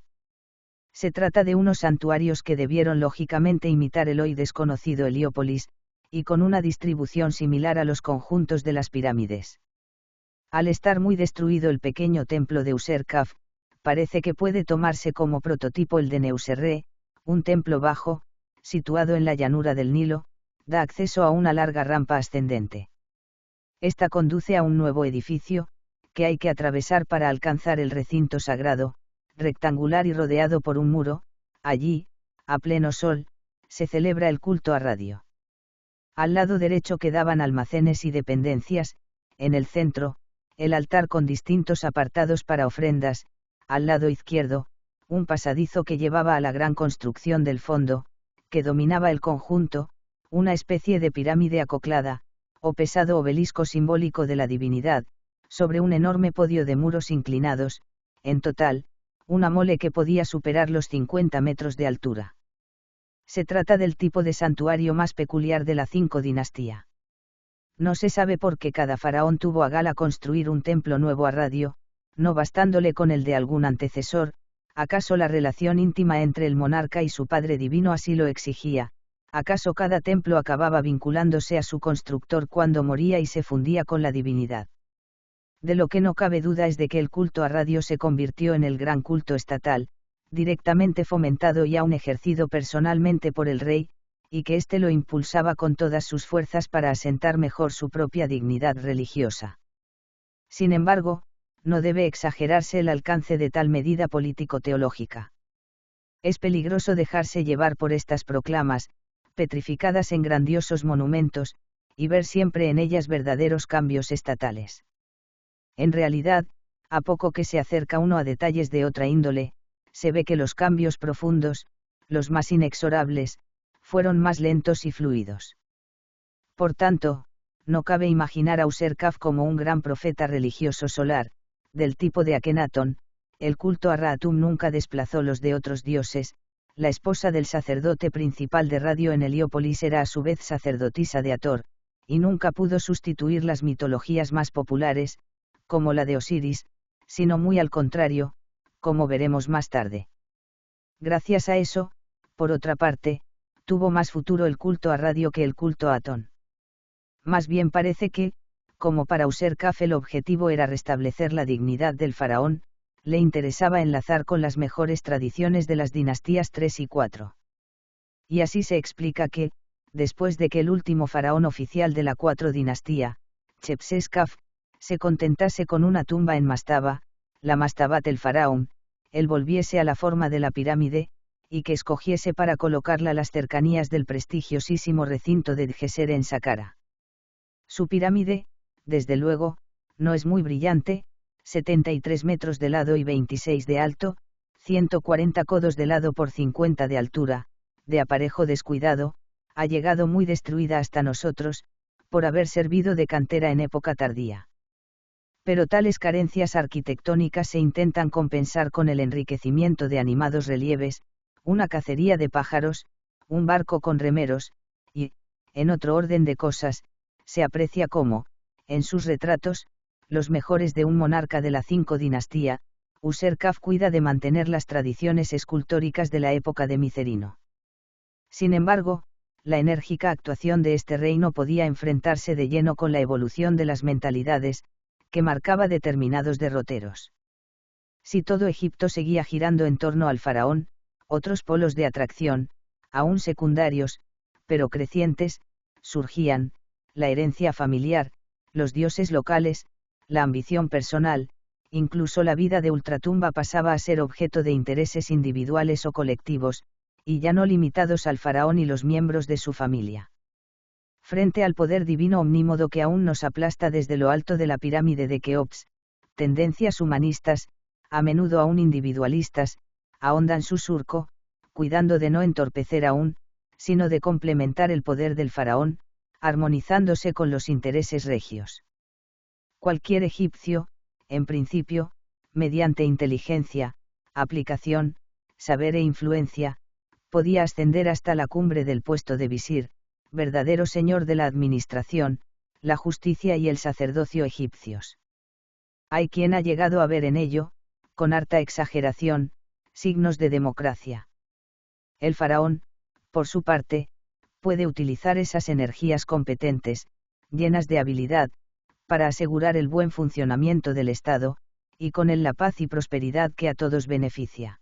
Se trata de unos santuarios que debieron lógicamente imitar el hoy desconocido Heliópolis, y con una distribución similar a los conjuntos de las pirámides. Al estar muy destruido el pequeño templo de Userkaf, parece que puede tomarse como prototipo el de Neuserre, un templo bajo, situado en la llanura del Nilo, da acceso a una larga rampa ascendente. Esta conduce a un nuevo edificio, que hay que atravesar para alcanzar el recinto sagrado, rectangular y rodeado por un muro. Allí, a pleno sol, se celebra el culto a Radio. Al lado derecho quedaban almacenes y dependencias, en el centro, el altar con distintos apartados para ofrendas, al lado izquierdo, un pasadizo que llevaba a la gran construcción del fondo, que dominaba el conjunto, una especie de pirámide acoplada, o pesado obelisco simbólico de la divinidad, sobre un enorme podio de muros inclinados, en total, una mole que podía superar los 50 metros de altura. Se trata del tipo de santuario más peculiar de la V dinastía. No se sabe por qué cada faraón tuvo a gala construir un templo nuevo a Radio, no bastándole con el de algún antecesor. ¿Acaso la relación íntima entre el monarca y su padre divino así lo exigía? ¿Acaso cada templo acababa vinculándose a su constructor cuando moría y se fundía con la divinidad? De lo que no cabe duda es de que el culto a Radio se convirtió en el gran culto estatal, directamente fomentado y aún ejercido personalmente por el rey, y que éste lo impulsaba con todas sus fuerzas para asentar mejor su propia dignidad religiosa. Sin embargo, no debe exagerarse el alcance de tal medida político-teológica. Es peligroso dejarse llevar por estas proclamas, petrificadas en grandiosos monumentos, y ver siempre en ellas verdaderos cambios estatales. En realidad, a poco que se acerca uno a detalles de otra índole, se ve que los cambios profundos, los más inexorables, fueron más lentos y fluidos. Por tanto, no cabe imaginar a Userkaf como un gran profeta religioso solar, del tipo de Akenatón. El culto a Ra-Atum nunca desplazó los de otros dioses. La esposa del sacerdote principal de Radio en Heliópolis era a su vez sacerdotisa de Hathor, y nunca pudo sustituir las mitologías más populares, como la de Osiris, sino muy al contrario, como veremos más tarde. Gracias a eso, por otra parte, tuvo más futuro el culto a Radio que el culto a Atón. Más bien parece que, como para Userkaf el objetivo era restablecer la dignidad del faraón, le interesaba enlazar con las mejores tradiciones de las dinastías 3 y 4. Y así se explica que, después de que el último faraón oficial de la 4 dinastía, Chepseskaf, se contentase con una tumba en Mastaba, la Mastabat el faraón, él volviese a la forma de la pirámide, y que escogiese para colocarla a las cercanías del prestigiosísimo recinto de Djeser en Saqqara. Su pirámide, desde luego, no es muy brillante, 73 metros de lado y 26 de alto, 140 codos de lado por 50 de altura, de aparejo descuidado, ha llegado muy destruida hasta nosotros, por haber servido de cantera en época tardía. Pero tales carencias arquitectónicas se intentan compensar con el enriquecimiento de animados relieves, una cacería de pájaros, un barco con remeros, y, en otro orden de cosas, se aprecia cómo, en sus retratos, los mejores de un monarca de la 5 dinastía, Userkaf cuida de mantener las tradiciones escultóricas de la época de Micerino. Sin embargo, la enérgica actuación de este rey no podía enfrentarse de lleno con la evolución de las mentalidades, que marcaba determinados derroteros. Si todo Egipto seguía girando en torno al faraón, otros polos de atracción, aún secundarios, pero crecientes, surgían: la herencia familiar, los dioses locales, la ambición personal, incluso la vida de ultratumba pasaba a ser objeto de intereses individuales o colectivos, y ya no limitados al faraón y los miembros de su familia. Frente al poder divino omnímodo que aún nos aplasta desde lo alto de la pirámide de Keops, tendencias humanistas, a menudo aún individualistas, ahondan su surco, cuidando de no entorpecer aún, sino de complementar el poder del faraón, armonizándose con los intereses regios. Cualquier egipcio, en principio, mediante inteligencia, aplicación, saber e influencia, podía ascender hasta la cumbre del puesto de visir, verdadero señor de la administración, la justicia y el sacerdocio egipcios. Hay quien ha llegado a ver en ello, con harta exageración, signos de democracia. El faraón, por su parte, puede utilizar esas energías competentes, llenas de habilidad, para asegurar el buen funcionamiento del Estado, y con él la paz y prosperidad que a todos beneficia.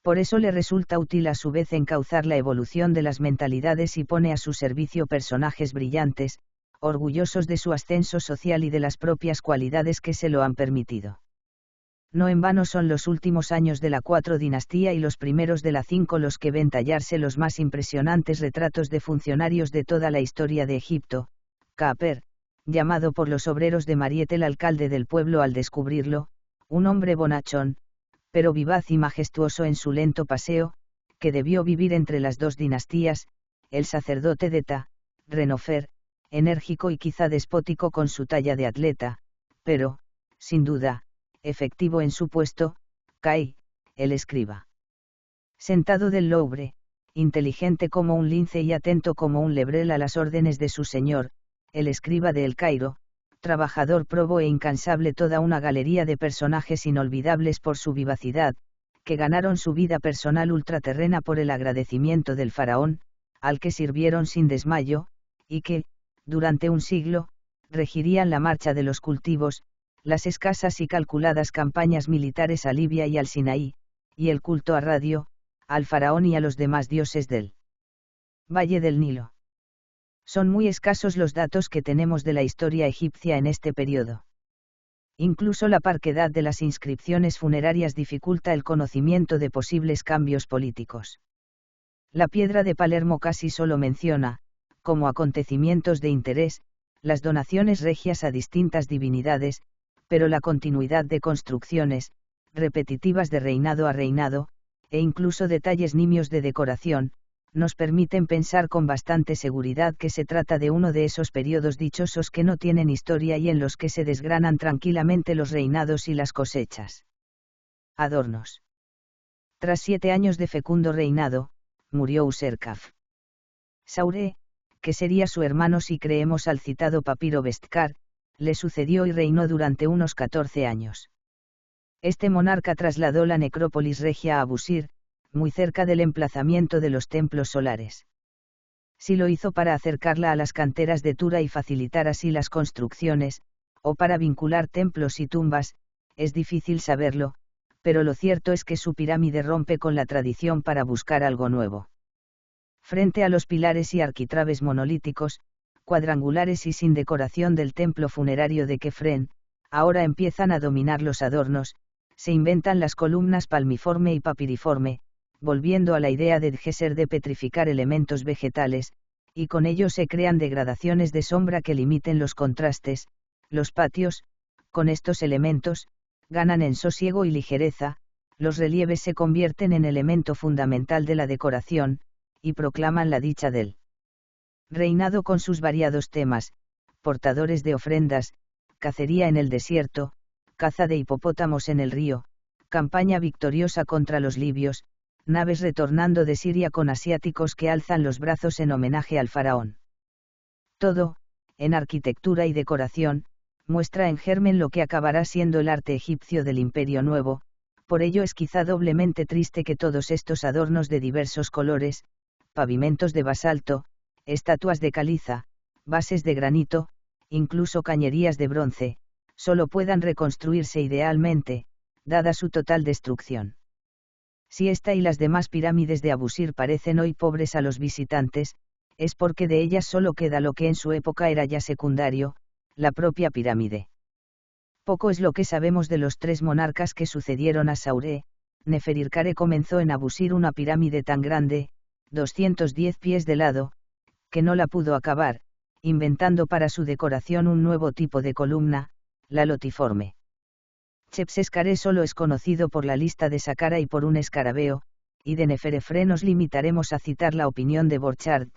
Por eso le resulta útil a su vez encauzar la evolución de las mentalidades y pone a su servicio personajes brillantes, orgullosos de su ascenso social y de las propias cualidades que se lo han permitido. No en vano son los últimos años de la 4 dinastía y los primeros de la 5 los que ven tallarse los más impresionantes retratos de funcionarios de toda la historia de Egipto. Caper, llamado por los obreros de Mariette el alcalde del pueblo al descubrirlo, un hombre bonachón, pero vivaz y majestuoso en su lento paseo, que debió vivir entre las 2 dinastías, el sacerdote Deta, Renofer, enérgico y quizá despótico con su talla de atleta, pero, sin duda, efectivo en su puesto, Cai, el escriba. Sentado del Louvre, inteligente como un lince y atento como un lebrel a las órdenes de su señor, el escriba de El Cairo, trabajador probo e incansable, toda una galería de personajes inolvidables por su vivacidad, que ganaron su vida personal ultraterrena por el agradecimiento del faraón, al que sirvieron sin desmayo, y que, durante un siglo, regirían la marcha de los cultivos, las escasas y calculadas campañas militares a Libia y al Sinaí, y el culto a Radio, al faraón y a los demás dioses del Valle del Nilo. Son muy escasos los datos que tenemos de la historia egipcia en este periodo. Incluso la parquedad de las inscripciones funerarias dificulta el conocimiento de posibles cambios políticos. La piedra de Palermo casi solo menciona, como acontecimientos de interés, las donaciones regias a distintas divinidades, pero la continuidad de construcciones, repetitivas de reinado a reinado, e incluso detalles nimios de decoración, nos permiten pensar con bastante seguridad que se trata de uno de esos periodos dichosos que no tienen historia y en los que se desgranan tranquilamente los reinados y las cosechas. Adornos. Tras 7 años de fecundo reinado, murió Userkaf. Sauré, que sería su hermano si creemos al citado papiro Bestkar, le sucedió y reinó durante unos 14 años. Este monarca trasladó la necrópolis regia a Busir, muy cerca del emplazamiento de los templos solares. Si lo hizo para acercarla a las canteras de Tura y facilitar así las construcciones, o para vincular templos y tumbas, es difícil saberlo, pero lo cierto es que su pirámide rompe con la tradición para buscar algo nuevo. Frente a los pilares y arquitrabes monolíticos, cuadrangulares y sin decoración del templo funerario de Kefren, ahora empiezan a dominar los adornos, se inventan las columnas palmiforme y papiriforme, volviendo a la idea de Djeser de petrificar elementos vegetales, y con ello se crean degradaciones de sombra que limiten los contrastes. Los patios, con estos elementos, ganan en sosiego y ligereza, los relieves se convierten en elemento fundamental de la decoración, y proclaman la dicha del reinado con sus variados temas, portadores de ofrendas, cacería en el desierto, caza de hipopótamos en el río, campaña victoriosa contra los libios, naves retornando de Siria con asiáticos que alzan los brazos en homenaje al faraón. Todo, en arquitectura y decoración, muestra en germen lo que acabará siendo el arte egipcio del Imperio Nuevo, por ello es quizá doblemente triste que todos estos adornos de diversos colores, pavimentos de basalto, estatuas de caliza, bases de granito, incluso cañerías de bronce, solo puedan reconstruirse idealmente, dada su total destrucción. Si esta y las demás pirámides de Abusir parecen hoy pobres a los visitantes, es porque de ellas solo queda lo que en su época era ya secundario, la propia pirámide. Poco es lo que sabemos de los 3 monarcas que sucedieron a Sauré. Neferirkare comenzó en Abusir una pirámide tan grande, 210 pies de lado, que no la pudo acabar, inventando para su decoración un nuevo tipo de columna, la lotiforme. Chepsescaré solo es conocido por la lista de Saqqara y por un escarabeo, y de Neferefre nos limitaremos a citar la opinión de Borchardt,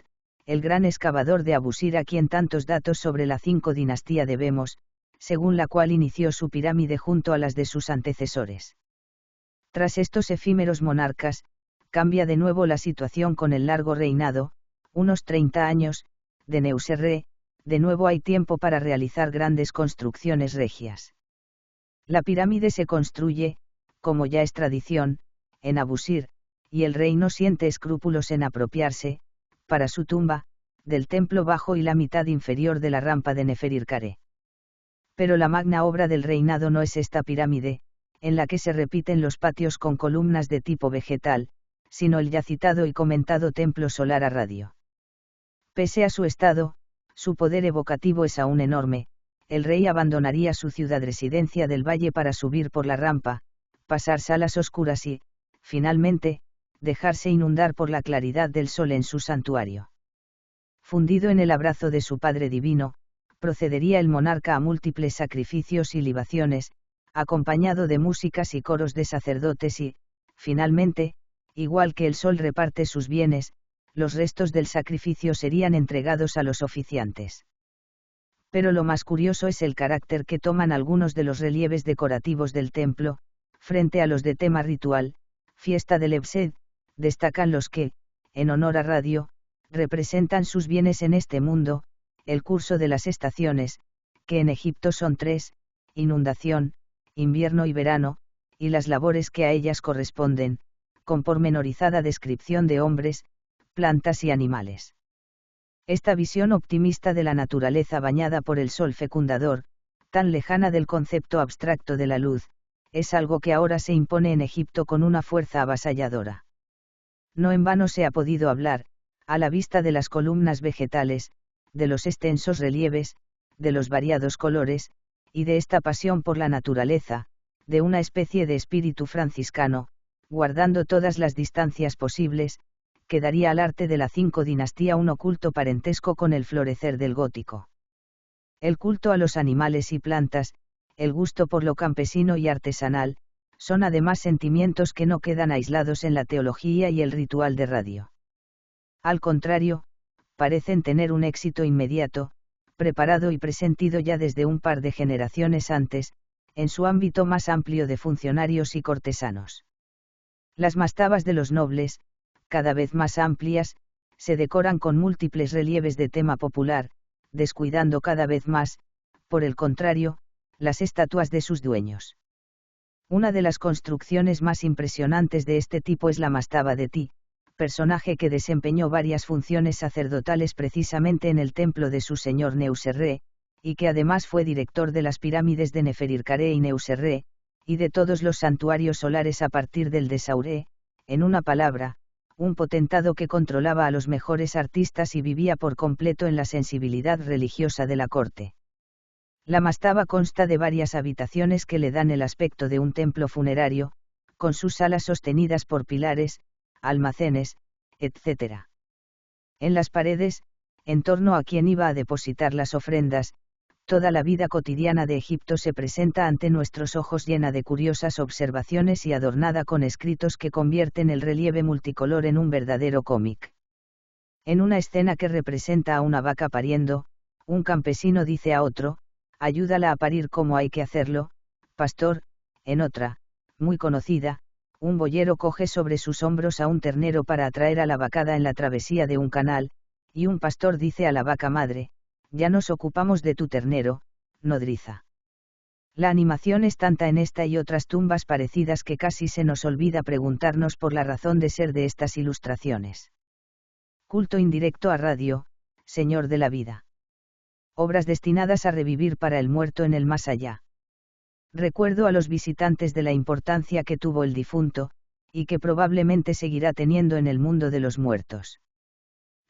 el gran excavador de Abusir a quien tantos datos sobre la 5 dinastía debemos, según la cual inició su pirámide junto a las de sus antecesores. Tras estos efímeros monarcas, cambia de nuevo la situación con el largo reinado, unos 30 años, de Neuserre. De nuevo hay tiempo para realizar grandes construcciones regias. La pirámide se construye, como ya es tradición, en Abusir, y el rey no siente escrúpulos en apropiarse, para su tumba, del templo bajo y la mitad inferior de la rampa de Neferirkare. Pero la magna obra del reinado no es esta pirámide, en la que se repiten los patios con columnas de tipo vegetal, sino el ya citado y comentado templo solar a radio. Pese a su estado, su poder evocativo es aún enorme. El rey abandonaría su ciudad-residencia del valle para subir por la rampa, pasar salas oscuras y, finalmente, dejarse inundar por la claridad del sol en su santuario. Fundido en el abrazo de su Padre Divino, procedería el monarca a múltiples sacrificios y libaciones, acompañado de músicas y coros de sacerdotes y, finalmente, igual que el sol reparte sus bienes, los restos del sacrificio serían entregados a los oficiantes. Pero lo más curioso es el carácter que toman algunos de los relieves decorativos del templo, frente a los de tema ritual, fiesta del Ebsed, destacan los que, en honor a Radio, representan sus bienes en este mundo, el curso de las estaciones, que en Egipto son 3, inundación, invierno y verano, y las labores que a ellas corresponden, con pormenorizada descripción de hombres, plantas y animales. Esta visión optimista de la naturaleza bañada por el sol fecundador, tan lejana del concepto abstracto de la luz, es algo que ahora se impone en Egipto con una fuerza avasalladora. No en vano se ha podido hablar, a la vista de las columnas vegetales, de los extensos relieves, de los variados colores, y de esta pasión por la naturaleza, de una especie de espíritu franciscano, guardando todas las distancias posibles, que daría al arte de la dinastía un oculto parentesco con el florecer del gótico. El culto a los animales y plantas, el gusto por lo campesino y artesanal, son además sentimientos que no quedan aislados en la teología y el ritual de Radio. Al contrario, parecen tener un éxito inmediato, preparado y presentido ya desde un par de generaciones antes, en su ámbito más amplio de funcionarios y cortesanos. Las mastabas de los nobles, cada vez más amplias, se decoran con múltiples relieves de tema popular, descuidando cada vez más, por el contrario, las estatuas de sus dueños. Una de las construcciones más impresionantes de este tipo es la mastaba de Ti, personaje que desempeñó varias funciones sacerdotales precisamente en el templo de su señor Neuserre, y que además fue director de las pirámides de Neferirkare y Neuserre, y de todos los santuarios solares a partir del de Sauré, en una palabra, un potentado que controlaba a los mejores artistas y vivía por completo en la sensibilidad religiosa de la corte. La mastaba consta de varias habitaciones que le dan el aspecto de un templo funerario, con sus salas sostenidas por pilares, almacenes, etc. En las paredes, en torno a quien iba a depositar las ofrendas, toda la vida cotidiana de Egipto se presenta ante nuestros ojos llena de curiosas observaciones y adornada con escritos que convierten el relieve multicolor en un verdadero cómic. En una escena que representa a una vaca pariendo, un campesino dice a otro, ayúdala a parir como hay que hacerlo, pastor. En otra, muy conocida, un boyero coge sobre sus hombros a un ternero para atraer a la vacada en la travesía de un canal, y un pastor dice a la vaca madre, ya nos ocupamos de tu ternero, nodriza. La animación es tanta en esta y otras tumbas parecidas que casi se nos olvida preguntarnos por la razón de ser de estas ilustraciones. Culto indirecto a Radio, Señor de la vida. Obras destinadas a revivir para el muerto en el más allá. Recuerdo a los visitantes de la importancia que tuvo el difunto, y que probablemente seguirá teniendo en el mundo de los muertos.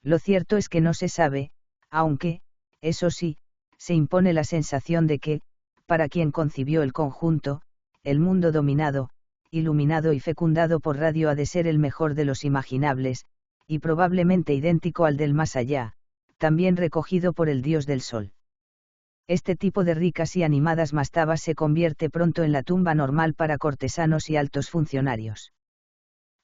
Lo cierto es que no se sabe, aunque, eso sí, se impone la sensación de que, para quien concibió el conjunto, el mundo dominado, iluminado y fecundado por Radio ha de ser el mejor de los imaginables, y probablemente idéntico al del más allá, también recogido por el dios del sol. Este tipo de ricas y animadas mastabas se convierte pronto en la tumba normal para cortesanos y altos funcionarios.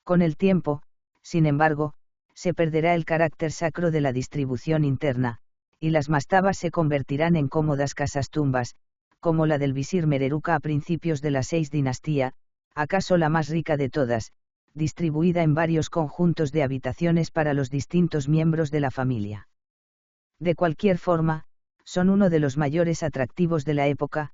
Con el tiempo, sin embargo, se perderá el carácter sacro de la distribución interna, y las mastabas se convertirán en cómodas casas tumbas, como la del visir Mereruca a principios de la 6 dinastía, acaso la más rica de todas, distribuida en varios conjuntos de habitaciones para los distintos miembros de la familia. De cualquier forma, son uno de los mayores atractivos de la época,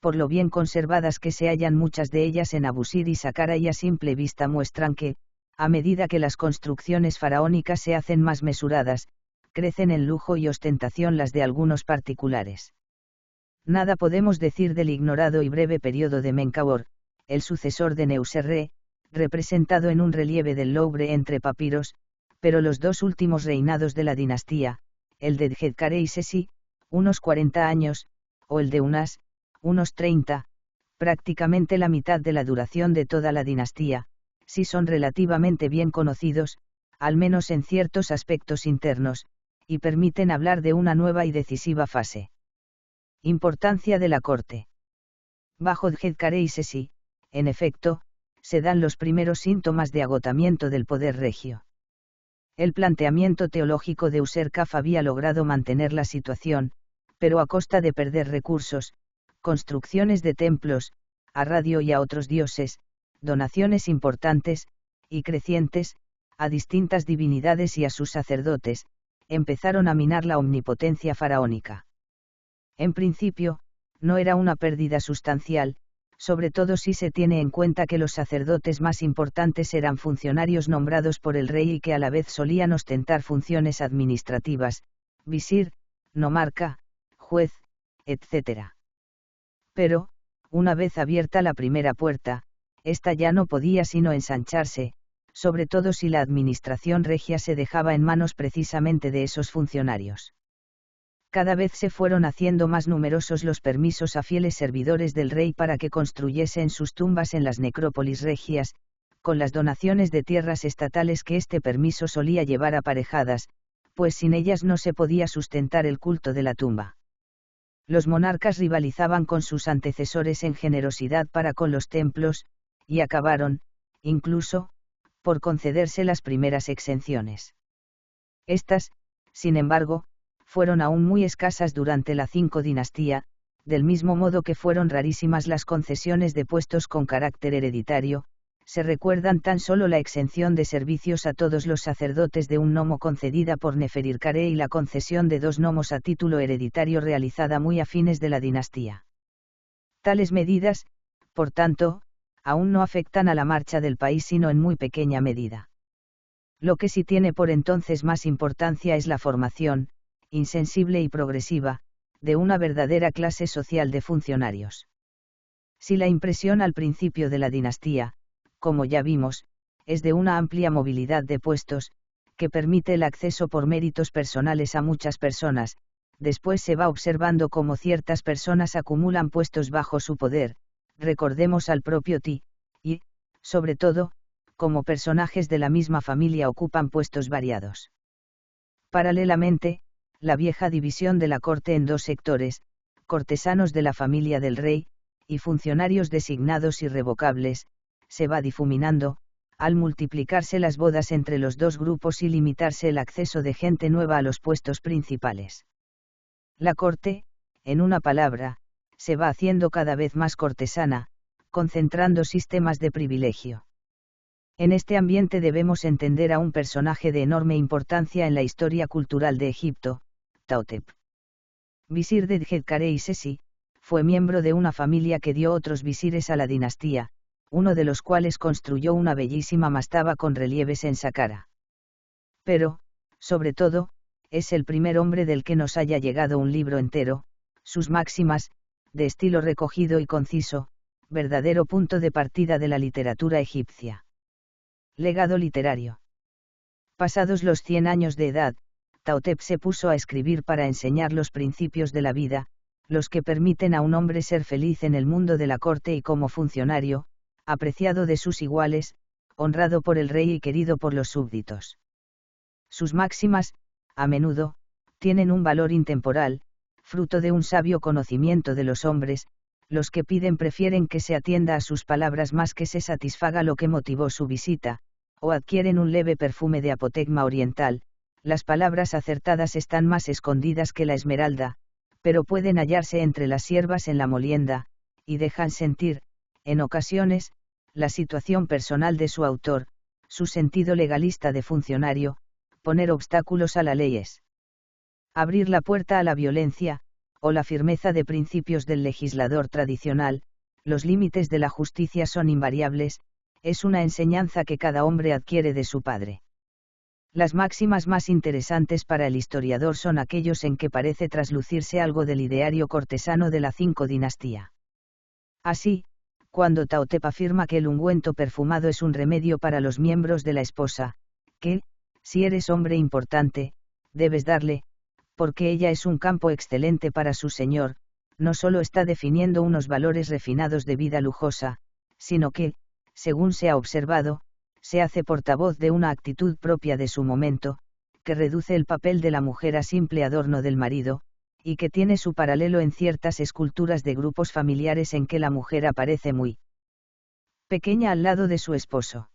por lo bien conservadas que se hallan muchas de ellas en Abusir y Saqqara, y a simple vista muestran que, a medida que las construcciones faraónicas se hacen más mesuradas, crecen en lujo y ostentación las de algunos particulares. Nada podemos decir del ignorado y breve periodo de Menkaure, el sucesor de Neuserre, representado en un relieve del Louvre entre papiros, pero los dos últimos reinados de la dinastía, el de Djedkare Sesi, unos 40 años, o el de Unas, unos 30, prácticamente la mitad de la duración de toda la dinastía, sí son relativamente bien conocidos, al menos en ciertos aspectos internos, y permiten hablar de una nueva y decisiva fase. Importancia de la corte. Bajo Djedkare Sesi, en efecto, se dan los primeros síntomas de agotamiento del poder regio. El planteamiento teológico de Userkaf había logrado mantener la situación, pero a costa de perder recursos, construcciones de templos, a Radio y a otros dioses, donaciones importantes, y crecientes, a distintas divinidades y a sus sacerdotes, empezaron a minar la omnipotencia faraónica. En principio, no era una pérdida sustancial, sobre todo si se tiene en cuenta que los sacerdotes más importantes eran funcionarios nombrados por el rey y que a la vez solían ostentar funciones administrativas, visir, nomarca, juez, etc. Pero, una vez abierta la primera puerta, ésta ya no podía sino ensancharse, sobre todo si la administración regia se dejaba en manos precisamente de esos funcionarios. Cada vez se fueron haciendo más numerosos los permisos a fieles servidores del rey para que construyesen sus tumbas en las necrópolis regias, con las donaciones de tierras estatales que este permiso solía llevar aparejadas, pues sin ellas no se podía sustentar el culto de la tumba. Los monarcas rivalizaban con sus antecesores en generosidad para con los templos, y acabaron, incluso, por concederse las primeras exenciones. Estas, sin embargo, fueron aún muy escasas durante la V dinastía, del mismo modo que fueron rarísimas las concesiones de puestos con carácter hereditario. Se recuerdan tan solo la exención de servicios a todos los sacerdotes de un nomo concedida por Neferirkare y la concesión de 2 nomos a título hereditario realizada muy a fines de la dinastía. Tales medidas, por tanto, aún no afectan a la marcha del país sino en muy pequeña medida. Lo que sí tiene por entonces más importancia es la formación, insensible y progresiva, de una verdadera clase social de funcionarios. Si la impresión al principio de la dinastía, como ya vimos, es de una amplia movilidad de puestos, que permite el acceso por méritos personales a muchas personas, después se va observando cómo ciertas personas acumulan puestos bajo su poder, recordemos al propio Ti, y, sobre todo, como personajes de la misma familia ocupan puestos variados. Paralelamente, la vieja división de la corte en 2 sectores, cortesanos de la familia del rey, y funcionarios designados irrevocables, se va difuminando, al multiplicarse las bodas entre los 2 grupos y limitarse el acceso de gente nueva a los puestos principales. La corte, en una palabra, se va haciendo cada vez más cortesana, concentrando sistemas de privilegio. En este ambiente debemos entender a un personaje de enorme importancia en la historia cultural de Egipto, Taotep. Visir de Djedkare Sesi, fue miembro de una familia que dio otros visires a la dinastía, uno de los cuales construyó una bellísima mastaba con relieves en Saqqara. Pero, sobre todo, es el primer hombre del que nos haya llegado un libro entero, sus máximas, de estilo recogido y conciso, verdadero punto de partida de la literatura egipcia. Legado literario. Pasados los 100 años de edad, Taotep se puso a escribir para enseñar los principios de la vida, los que permiten a un hombre ser feliz en el mundo de la corte y como funcionario, apreciado de sus iguales, honrado por el rey y querido por los súbditos. Sus máximas, a menudo, tienen un valor intemporal, fruto de un sabio conocimiento de los hombres. Los que piden prefieren que se atienda a sus palabras más que se satisfaga lo que motivó su visita, o adquieren un leve perfume de apotegma oriental. Las palabras acertadas están más escondidas que la esmeralda, pero pueden hallarse entre las hierbas en la molienda, y dejan sentir, en ocasiones, la situación personal de su autor, su sentido legalista de funcionario, poner obstáculos a las leyes. Abrir la puerta a la violencia, o la firmeza de principios del legislador tradicional, los límites de la justicia son invariables, es una enseñanza que cada hombre adquiere de su padre. Las máximas más interesantes para el historiador son aquellos en que parece traslucirse algo del ideario cortesano de la 5 dinastía. Así, cuando Taotep afirma que el ungüento perfumado es un remedio para los miembros de la esposa, que, si eres hombre importante, debes darle, porque ella es un campo excelente para su señor, no solo está definiendo unos valores refinados de vida lujosa, sino que, según se ha observado, se hace portavoz de una actitud propia de su momento, que reduce el papel de la mujer a simple adorno del marido, y que tiene su paralelo en ciertas esculturas de grupos familiares en que la mujer aparece muy pequeña al lado de su esposo.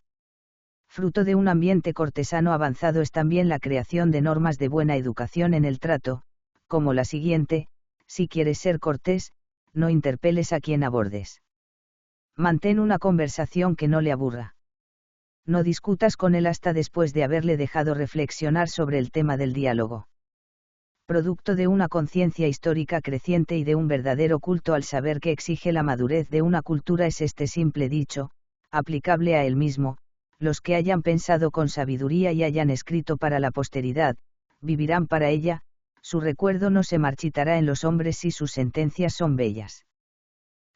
Fruto de un ambiente cortesano avanzado es también la creación de normas de buena educación en el trato, como la siguiente: si quieres ser cortés, no interpeles a quien abordes. Mantén una conversación que no le aburra. No discutas con él hasta después de haberle dejado reflexionar sobre el tema del diálogo. Producto de una conciencia histórica creciente y de un verdadero culto al saber que exige la madurez de una cultura es este simple dicho, aplicable a él mismo: los que hayan pensado con sabiduría y hayan escrito para la posteridad, vivirán para ella, su recuerdo no se marchitará en los hombres si sus sentencias son bellas.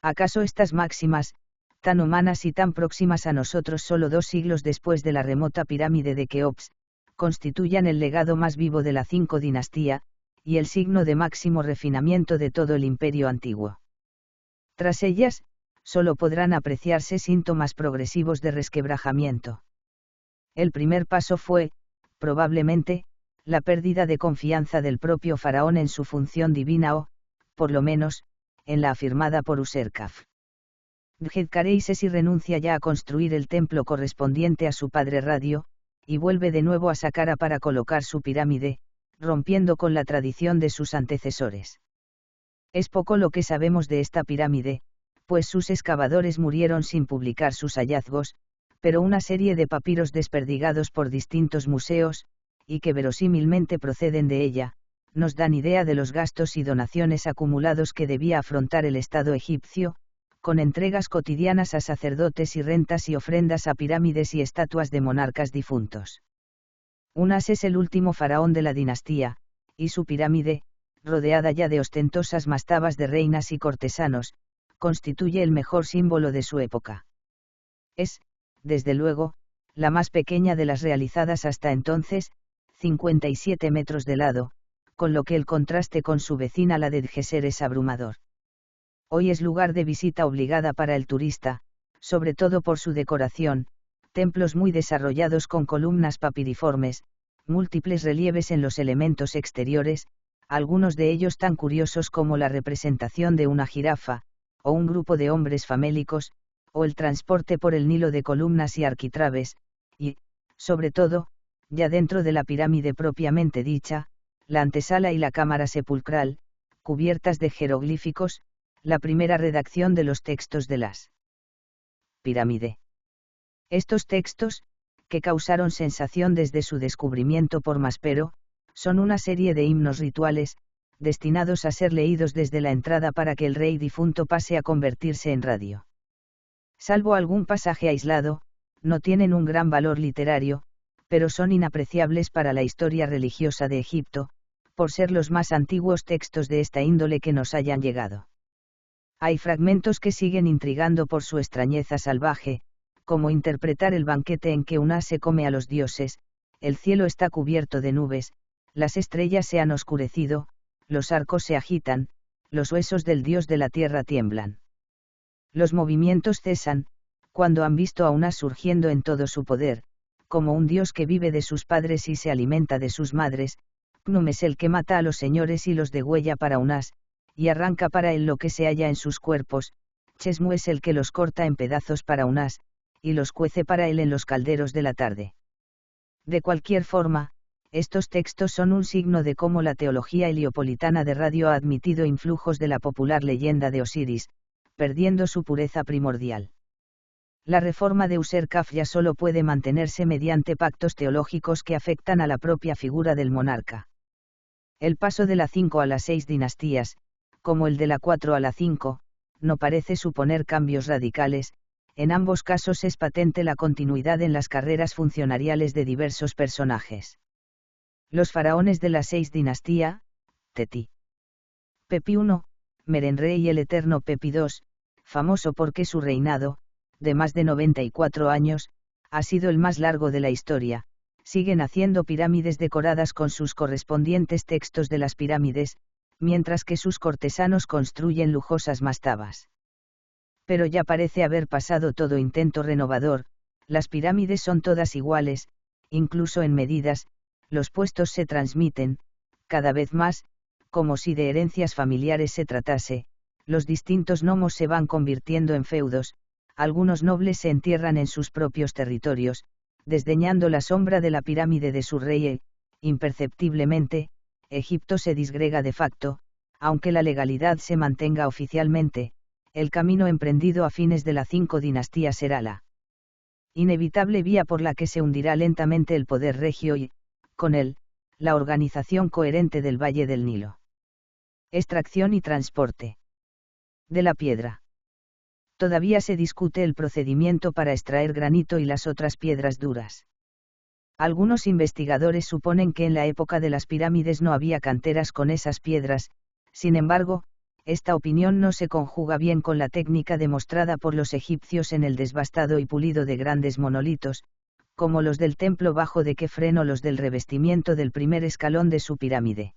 ¿Acaso estas máximas, tan humanas y tan próximas a nosotros solo 2 siglos después de la remota pirámide de Keops, constituyan el legado más vivo de la 5 dinastía, y el signo de máximo refinamiento de todo el imperio antiguo? Tras ellas, solo podrán apreciarse síntomas progresivos de resquebrajamiento. El primer paso fue, probablemente, la pérdida de confianza del propio faraón en su función divina o, por lo menos, en la afirmada por Userkaf. Djedkareisesi renuncia ya a construir el templo correspondiente a su padre Radio, y vuelve de nuevo a Saqqara para colocar su pirámide, rompiendo con la tradición de sus antecesores. Es poco lo que sabemos de esta pirámide, pues sus excavadores murieron sin publicar sus hallazgos, pero una serie de papiros desperdigados por distintos museos, y que verosímilmente proceden de ella, nos dan idea de los gastos y donaciones acumulados que debía afrontar el Estado egipcio, con entregas cotidianas a sacerdotes y rentas y ofrendas a pirámides y estatuas de monarcas difuntos. Unas es el último faraón de la dinastía, y su pirámide, rodeada ya de ostentosas mastabas de reinas y cortesanos, constituye el mejor símbolo de su época. Es, desde luego, la más pequeña de las realizadas hasta entonces, 57 metros de lado, con lo que el contraste con su vecina la de Djeser es abrumador. Hoy es lugar de visita obligada para el turista, sobre todo por su decoración, templos muy desarrollados con columnas papiriformes, múltiples relieves en los elementos exteriores, algunos de ellos tan curiosos como la representación de una jirafa, o un grupo de hombres famélicos, o el transporte por el Nilo de columnas y arquitraves, y, sobre todo, ya dentro de la pirámide propiamente dicha, la antesala y la cámara sepulcral, cubiertas de jeroglíficos, la primera redacción de los textos de las pirámide. Estos textos, que causaron sensación desde su descubrimiento por Maspero, son una serie de himnos rituales, destinados a ser leídos desde la entrada para que el rey difunto pase a convertirse en radio. Salvo algún pasaje aislado, no tienen un gran valor literario, pero son inapreciables para la historia religiosa de Egipto, por ser los más antiguos textos de esta índole que nos hayan llegado. Hay fragmentos que siguen intrigando por su extrañeza salvaje, como interpretar el banquete en que un as se come a los dioses: el cielo está cubierto de nubes, las estrellas se han oscurecido, los arcos se agitan, los huesos del dios de la tierra tiemblan. Los movimientos cesan, cuando han visto a un as surgiendo en todo su poder, como un dios que vive de sus padres y se alimenta de sus madres. Pnum es el que mata a los señores y los degüella para un as, y arranca para él lo que se halla en sus cuerpos. Chesmu es el que los corta en pedazos para un as, y los cuece para él en los calderos de la tarde. De cualquier forma, estos textos son un signo de cómo la teología heliopolitana de Radio ha admitido influjos de la popular leyenda de Osiris, perdiendo su pureza primordial. La reforma de Userkaf ya solo puede mantenerse mediante pactos teológicos que afectan a la propia figura del monarca. El paso de la 5 a las 6 dinastías, como el de la 4 a la 5, no parece suponer cambios radicales. En ambos casos es patente la continuidad en las carreras funcionariales de diversos personajes. Los faraones de la 6 dinastía, Teti. Pepi I, Merenre y el eterno Pepi II, famoso porque su reinado, de más de 94 años, ha sido el más largo de la historia, siguen haciendo pirámides decoradas con sus correspondientes textos de las pirámides, mientras que sus cortesanos construyen lujosas mastabas. Pero ya parece haber pasado todo intento renovador, las pirámides son todas iguales, incluso en medidas, los puestos se transmiten, cada vez más, como si de herencias familiares se tratase, los distintos nomos se van convirtiendo en feudos, algunos nobles se entierran en sus propios territorios, desdeñando la sombra de la pirámide de su rey e, imperceptiblemente, Egipto se disgrega de facto, aunque la legalidad se mantenga oficialmente, el camino emprendido a fines de la 5 dinastía será la inevitable vía por la que se hundirá lentamente el poder regio y, con él, la organización coherente del Valle del Nilo. Extracción y transporte de la piedra. Todavía se discute el procedimiento para extraer granito y las otras piedras duras. Algunos investigadores suponen que en la época de las pirámides no había canteras con esas piedras, sin embargo, esta opinión no se conjuga bien con la técnica demostrada por los egipcios en el desbastado y pulido de grandes monolitos, como los del templo bajo de Kefren o los del revestimiento del primer escalón de su pirámide.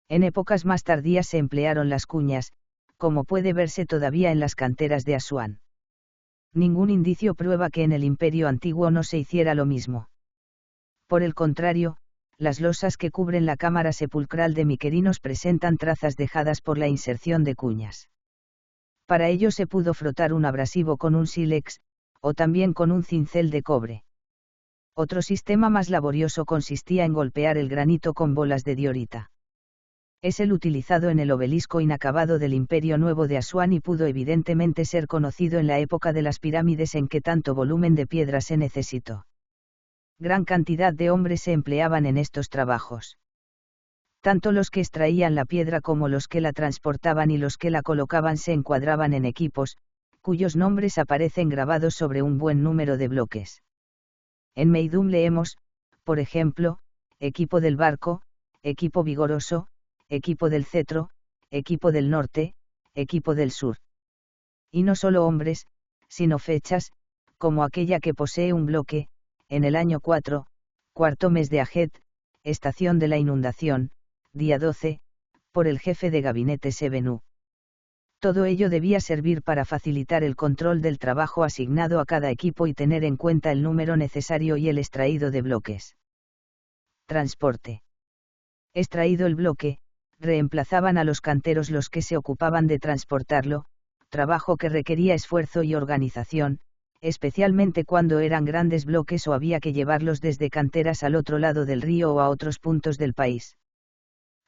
En épocas más tardías se emplearon las cuñas, como puede verse todavía en las canteras de Asuán. Ningún indicio prueba que en el Imperio Antiguo no se hiciera lo mismo. Por el contrario, las losas que cubren la cámara sepulcral de Miquerinos presentan trazas dejadas por la inserción de cuñas. Para ello se pudo frotar un abrasivo con un sílex, o también con un cincel de cobre. Otro sistema más laborioso consistía en golpear el granito con bolas de diorita. Es el utilizado en el obelisco inacabado del Imperio Nuevo de Asuán y pudo evidentemente ser conocido en la época de las pirámides en que tanto volumen de piedra se necesitó. Gran cantidad de hombres se empleaban en estos trabajos. Tanto los que extraían la piedra como los que la transportaban y los que la colocaban se encuadraban en equipos, cuyos nombres aparecen grabados sobre un buen número de bloques. En Meidum leemos, por ejemplo, equipo del barco, equipo vigoroso, equipo del cetro, equipo del norte, equipo del sur. Y no solo hombres, sino fechas, como aquella que posee un bloque, en el año 4, cuarto mes de Ajet, estación de la inundación, día 12, por el jefe de gabinete Sebenu. Todo ello debía servir para facilitar el control del trabajo asignado a cada equipo y tener en cuenta el número necesario y el extraído de bloques. Transporte. Extraído el bloque, reemplazaban a los canteros los que se ocupaban de transportarlo, trabajo que requería esfuerzo y organización, especialmente cuando eran grandes bloques o había que llevarlos desde canteras al otro lado del río o a otros puntos del país.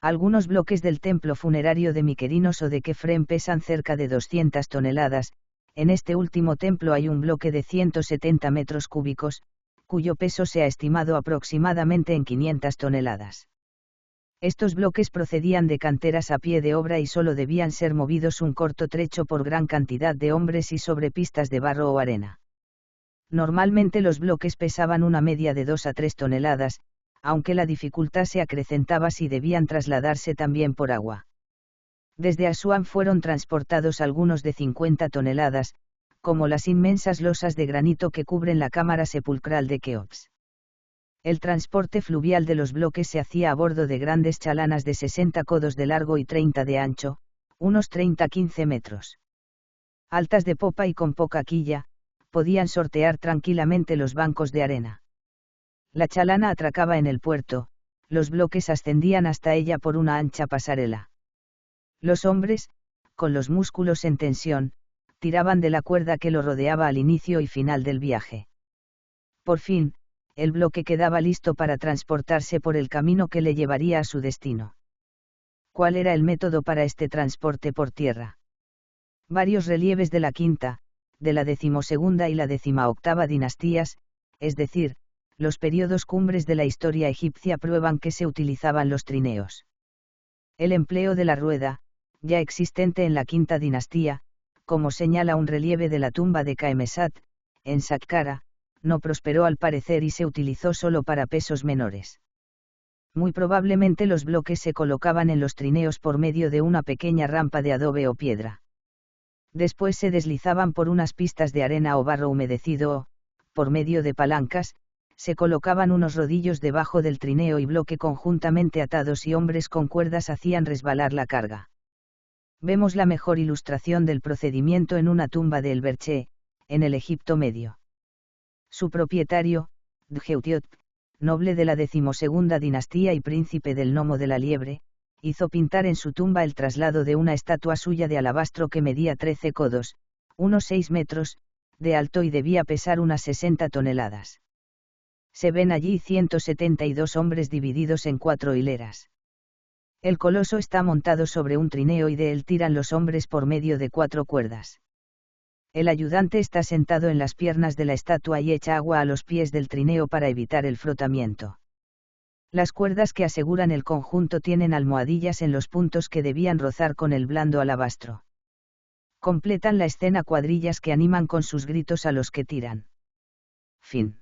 Algunos bloques del templo funerario de Miquerinos o de Kefren pesan cerca de 200 toneladas, en este último templo hay un bloque de 170 metros cúbicos, cuyo peso se ha estimado aproximadamente en 500 toneladas. Estos bloques procedían de canteras a pie de obra y solo debían ser movidos un corto trecho por gran cantidad de hombres y sobre pistas de barro o arena. Normalmente los bloques pesaban una media de 2 a 3 toneladas, aunque la dificultad se acrecentaba si debían trasladarse también por agua. Desde Asuán fueron transportados algunos de 50 toneladas, como las inmensas losas de granito que cubren la cámara sepulcral de Keops. El transporte fluvial de los bloques se hacía a bordo de grandes chalanas de 60 codos de largo y 30 de ancho, unos 30-15 metros. Altas de popa y con poca quilla, podían sortear tranquilamente los bancos de arena. La chalana atracaba en el puerto, los bloques ascendían hasta ella por una ancha pasarela. Los hombres, con los músculos en tensión, tiraban de la cuerda que lo rodeaba al inicio y final del viaje. Por fin, el bloque quedaba listo para transportarse por el camino que le llevaría a su destino. ¿Cuál era el método para este transporte por tierra? Varios relieves de la quinta, de la 12ª y la 18ª dinastías, es decir, los periodos cumbres de la historia egipcia prueban que se utilizaban los trineos. El empleo de la rueda, ya existente en la quinta dinastía, como señala un relieve de la tumba de Caemsat, en Saqqara, no prosperó al parecer y se utilizó solo para pesos menores. Muy probablemente los bloques se colocaban en los trineos por medio de una pequeña rampa de adobe o piedra. Después se deslizaban por unas pistas de arena o barro humedecido o, por medio de palancas, se colocaban unos rodillos debajo del trineo y bloque conjuntamente atados y hombres con cuerdas hacían resbalar la carga. Vemos la mejor ilustración del procedimiento en una tumba de El Berché, en el Egipto Medio. Su propietario, Djeutiot, noble de la 12ª dinastía y príncipe del Nomo de la Liebre, hizo pintar en su tumba el traslado de una estatua suya de alabastro que medía 13 codos, unos 6 metros, de alto y debía pesar unas 60 toneladas. Se ven allí 172 hombres divididos en 4 hileras. El coloso está montado sobre un trineo y de él tiran los hombres por medio de 4 cuerdas. El ayudante está sentado en las piernas de la estatua y echa agua a los pies del trineo para evitar el frotamiento. Las cuerdas que aseguran el conjunto tienen almohadillas en los puntos que debían rozar con el blando alabastro. Completan la escena cuadrillas que animan con sus gritos a los que tiran. Fin.